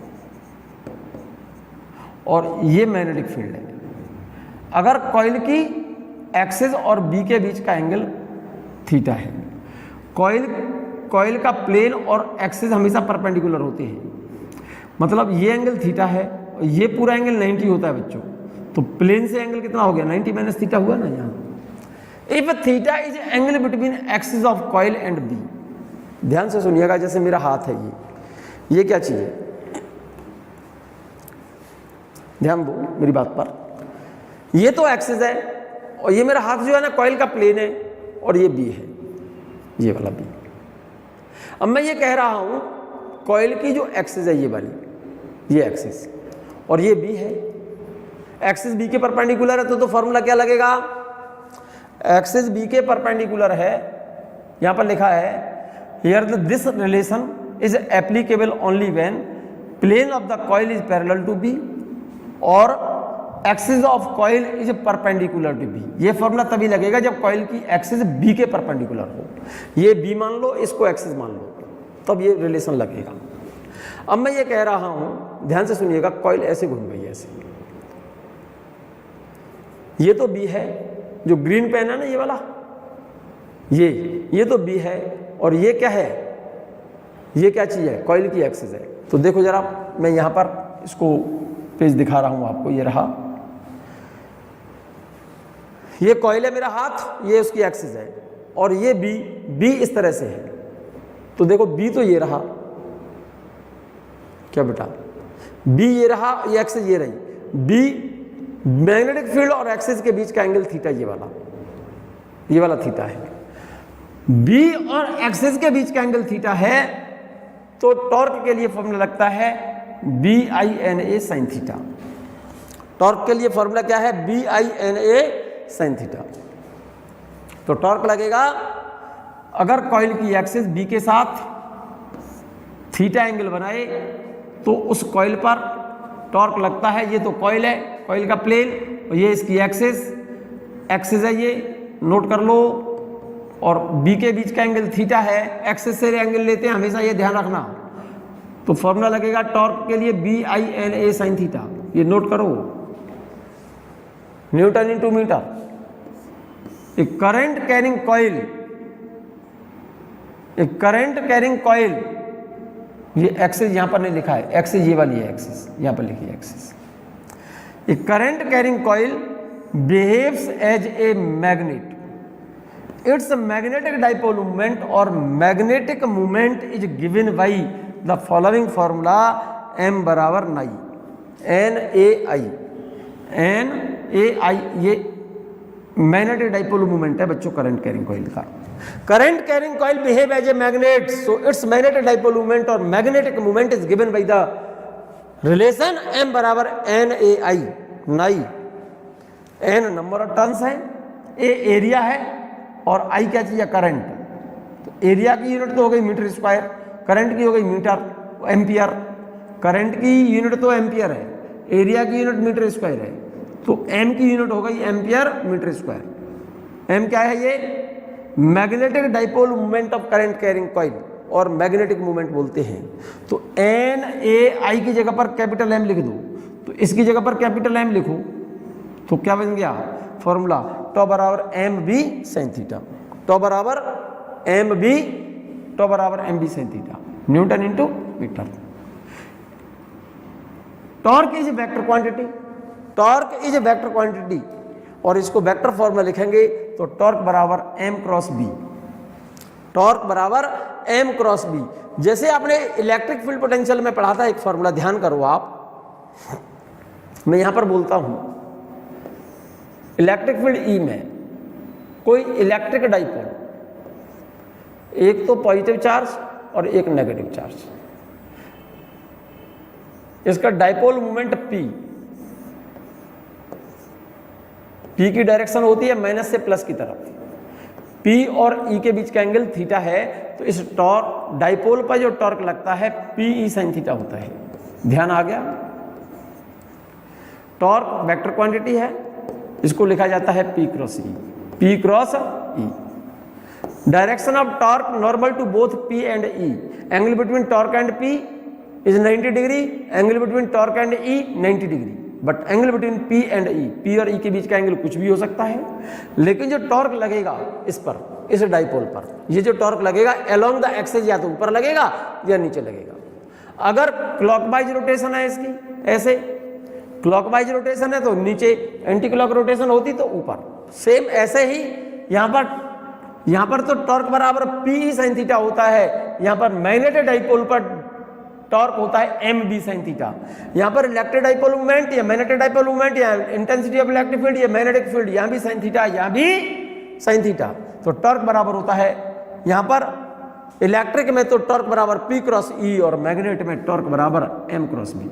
और ये मैग्नेटिक फील्ड है। अगर कॉइल की एक्सिस और बी के बीच का एंगल थीटा है, कॉइल का प्लेन और एक्सिस हमेशा परपेंडिकुलर होते हैं, मतलब ये एंगल थीटा है और ये पूरा एंगल 90 होता है बच्चों। तो प्लेन से एंगल कितना हो गया? 90 माइनस थीटा हुआ ना यहाँ। If theta is angle between axis of coil and B. ध्यान से सुनिएगा, जैसे मेरा हाथ है, ये क्या चीज है? ध्यान दो मेरी बात पर। ये तो एक्सिस है और ये मेरा हाथ जो है ना कॉइल का प्लेन है, और ये बी है, ये वाला बी। अब मैं ये कह रहा हूं कॉइल की जो एक्सिस है ये वाली, ये एक्सिस, और ये बी है। एक्सिस बी के परपेंडिकुलर है तो फॉर्मूला क्या लगेगा? एक्सिस बी के परपेंडिकुलर है, यहां पर लिखा है here this relation is applicable only when plane of the coil is parallel to B और axis of coil is perpendicular to B. ये फॉर्मूला तभी लगेगा जब कॉइल की एक्सिस बी के परपेंडिकुलर हो। ये बी मान लो, इसको एक्सिस मान लो, तब ये रिलेशन लगेगा। अब मैं ये कह रहा हूं, ध्यान से सुनिएगा, कॉइल ऐसे घूम गई है, ऐसे। ये तो बी है, जो ग्रीन पेन है ना ये वाला, ये तो बी है, और ये क्या है? ये क्या चीज है? कॉइल की एक्सिस है। तो देखो जरा, मैं यहां पर इसको पेज दिखा रहा हूं आपको, ये रहा, ये कॉइल है मेरा हाथ, ये उसकी एक्सिस है, और ये बी इस तरह से है। तो देखो बी तो ये रहा, क्या बेटा? बी ये रहा, ये एक्सिस ये रही। बी मैग्नेटिक फील्ड और एक्सिस के बीच का एंगल थीटा, ये वाला थीटा है। बी और एक्सिस के बीच का एंगल थीटा है, तो टॉर्क के लिए फॉर्मूला लगता है BINA sin थीटा। टॉर्क के लिए फॉर्मूला क्या है? BINA sin theta. तो टॉर्क लगेगा, अगर कॉइल की एक्सिस बी के साथ थीटा एंगल बनाए तो उस कॉइल पर टॉर्क लगता है। ये तो कॉइल है, कॉइल का प्लेन, और ये इसकी एक्सिस है, ये नोट कर लो, और बी के बीच का एंगल थीटा है। एक्सिस से एंगल लेते हैं हमेशा, ये ध्यान रखना। तो फॉर्मूला लगेगा टॉर्क के लिए BINA sin थीटा, ये नोट करो, न्यूटन इनटू मीटर। ए करंट कैरिंग कॉइल, ये एक्सिस यहां पर नहीं लिखा है, एक्सिस ये वाली है, एक्सिस यहां पर लिखी है, axis. A current carrying coil behaves as a magnet. Its magnetic dipole movement और magnetic movement is given by the following formula M बराबर नाई NAI। ये मैग्नेटिक डाइपोल मूवमेंट है बच्चों करंट कैरिंग कॉइल का। Current carrying coil behave as a magnet, so its magnetic dipole movement और magnetic movement is given by the relation M बराबर NAI, नाई। N number of turns है, A area है, और I क्या चीज है? करंट। तो एरिया की यूनिट तो हो गई मीटर स्क्वायर, करंट की हो गई मीटर एम्पियर। करंट की यूनिट तो एम्पियर है, एरिया की यूनिट मीटर स्क्वायर है, तो M की यूनिट हो गई एम्पियर मीटर स्क्वायर। M क्या है? ये magnetic dipole movement of current carrying coil, और मैग्नेटिक मूवमेंट बोलते हैं। तो NAI की जगह पर कैपिटल M लिख दो, तो इसकी जगह पर कैपिटल M लिखो, तो क्या बन गया फॉर्मूला? टॉ बराबर MB sin थीटा, टॉ बराबर MB sin theta, newton into metre. Torque is vector quantity, torque is vector quantity, और इसको वेक्टर फॉर्मूला लिखेंगे तो टॉर्क बराबर M क्रॉस B, टॉर्क बराबर M क्रॉस B। जैसे आपने इलेक्ट्रिक फील्ड पोटेंशियल में पढ़ा था, एक फॉर्मूला ध्यान करो आप, मैं यहां पर बोलता हूं इलेक्ट्रिक फील्ड E में कोई इलेक्ट्रिक डाइपोल, एक तो पॉजिटिव चार्ज और एक नेगेटिव चार्ज, इसका डाइपोल मूवमेंट P की डायरेक्शन होती है माइनस से प्लस की तरफ, P और E के बीच का एंगल थीटा है, तो इस टॉर्क डाइपोल पर जो टॉर्क लगता है PE sin थीटा होता है। ध्यान आ गया? टॉर्क वेक्टर क्वांटिटी है, इसको लिखा जाता है P cross E, P cross E। Direction of torque normal to both P and E, angle between torque and P is 90 degree, angle between torque and E 90 degree, but angle between P and E, P और E के बीच का angle कुछ भी हो सकता है, लेकिन जो टॉर्क लगेगा इस पर, इस डाइपोल पर, ये जो टॉर्क लगेगा अलोंग द एक्सिस या तो ऊपर लगेगा या नीचे लगेगा। अगर क्लॉकवाइज रोटेशन है इसकी, ऐसे क्लॉकवाइज रोटेशन है तो नीचे, एंटी क्लॉक रोटेशन होती तो ऊपर। सेम ऐसे ही यहाँ पर तो टॉर्क बराबर PE sin थीटा होता है, यहाँ पर मैग्नेटिक डाइपोल पर टॉर्क होता है MB sin थीटा। यहाँ पर इलेक्ट्रिक डाइपोल मूवमेंट या मैग्नेटिक डाइपोल मूवमेंट या इंटेंसिटी ऑफ इलेक्ट्रिक फील्ड या मैग्नेटिक फील्ड, यहाँ भी sin थीटा, यहाँ भी sin थीटा। तो टॉर्क बराबर होता है यहाँ पर इलेक्ट्रिक में तो टॉर्क बराबर P क्रॉस E और मैग्नेट में टॉर्क बराबर M cross B।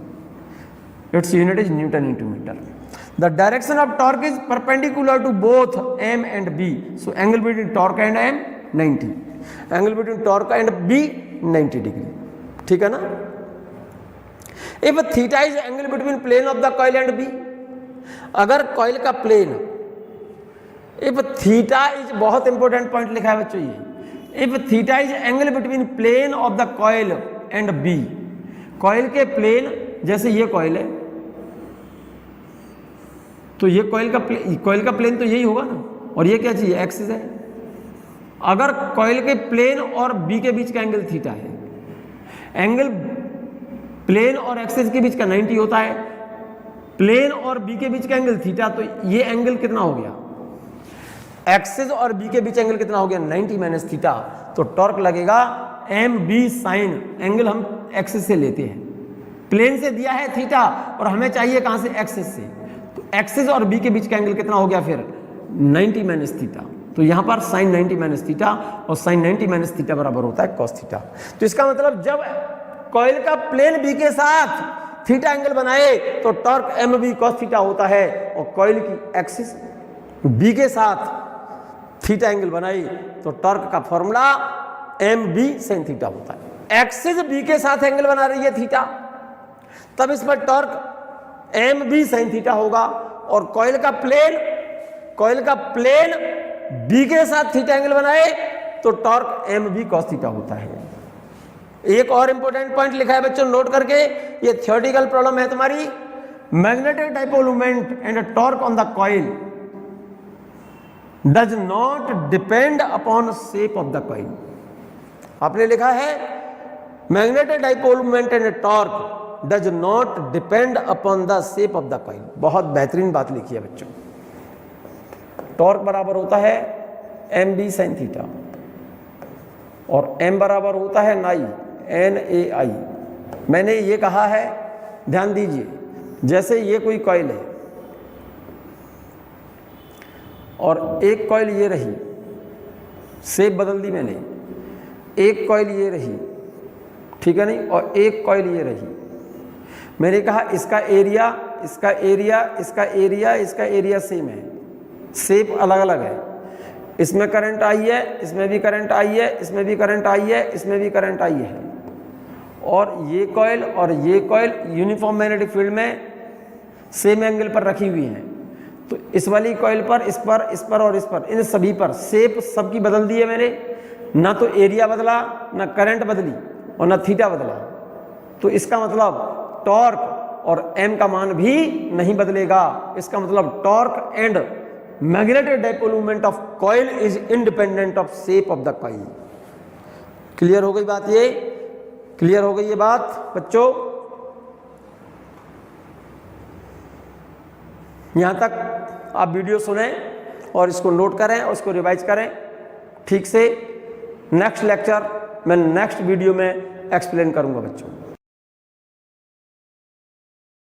Its unit is Newton into meter. The direction of torque is perpendicular to both M and B. So angle between torque and M 90. Angle between torque and B 90 degree. ठीक है ना? If theta is angle between plane of the coil and B, अगर coil का plane, if theta is, बहुत important point लिखा है बच्चों ये, if theta is angle between plane of the coil and B, coil के प्लेन, जैसे ये कॉइल है तो ये कॉइल का प्लेन तो यही होगा ना, और ये क्या चीज है, एक्सिस है। अगर कॉइल के प्लेन और बी के बीच का एंगल थीटा है, एंगल प्लेन और एक्सिस के बीच का 90 होता है, प्लेन और बी के बीच का एंगल थीटा, तो ये एंगल कितना हो गया, एक्सिस और बी के बीच एंगल कितना हो गया, 90 माइनस थीटा। तो टॉर्क लगेगा MB sin, एंगल हम एक्सिस से लेते हैं, प्लेन से दिया है थीटा और हमें चाहिए कहां से, एक्सिस से, तो एक्सिस और बी के बीच का एंगल कितना हो गया फिर 90 माइनस थीटा। तो यहां पर sin 90 माइनस थीटा, और sin 90 माइनस थीटा बराबर होता है cos थीटा। तो इसका मतलब जब कॉइल का प्लेन बी के साथ थीटा एंगल बनाए तो टॉर्क MB cos थीटा होता है, और कॉइल की एक्सिस बी के साथ थीटा एंगल बनाई तो टॉर्क का फॉर्मूला MB sin थीटा होता है। एक्सिस बी के साथ एंगल बना रही है थीटा, तब इस पर टॉर्क MB sin थीटा होगा, और कॉइल का प्लेन बी के साथ थीटा एंगल बनाए तो टॉर्क MB cos थीटा होता है। एक और इंपॉर्टेंट पॉइंट लिखा है बच्चों, नोट करके, ये थ्योरेटिकल प्रॉब्लम है तुम्हारी। Magnetic dipole moment and torque on the coil does not depend upon shape of the coil. आपने लिखा है magnetic dipole moment and torque does not depend upon the shape of the coil. बहुत बेहतरीन बात लिखी है बच्चों। टॉर्क बराबर होता है MB sin थीटा, और M बराबर होता है NAI। मैंने ये कहा है, ध्यान दीजिए, जैसे ये कोई कॉइल है और एक कॉइल ये रही, शेप बदल दी मैंने, एक कॉइल ये रही, ठीक है नहीं, और एक कॉइल ये रही। मैंने कहा इसका एरिया, इसका एरिया, इसका एरिया, इसका एरिया सेम है, शेप अलग अलग है। इसमें करंट आई है, इसमें भी करंट आई है, इसमें भी करंट आई है, इसमें भी करंट आई है, और ये कॉइल और ये कॉइल यूनिफॉर्म मैग्नेटिक फील्ड में सेम एंगल पर रखी हुई हैं। तो इस वाली कॉइल पर, इस पर, इस पर और इस पर, इन सभी पर शेप सबकी बदल दी है मैंने, ना तो एरिया बदला, ना करंट बदली, और ना थीटा बदला। तो इसका मतलब टॉर्क और M का मान भी नहीं बदलेगा। इसका मतलब torque and magnetic dipole movement of coil is independent of shape of the coil. Clear हो गई बात? ये क्लियर हो गई ये बात बच्चों? यहां तक आप वीडियो सुने और इसको नोट करें और इसको रिवाइज करें ठीक से। नेक्स्ट लेक्चर मैं नेक्स्ट वीडियो में एक्सप्लेन करूंगा बच्चों।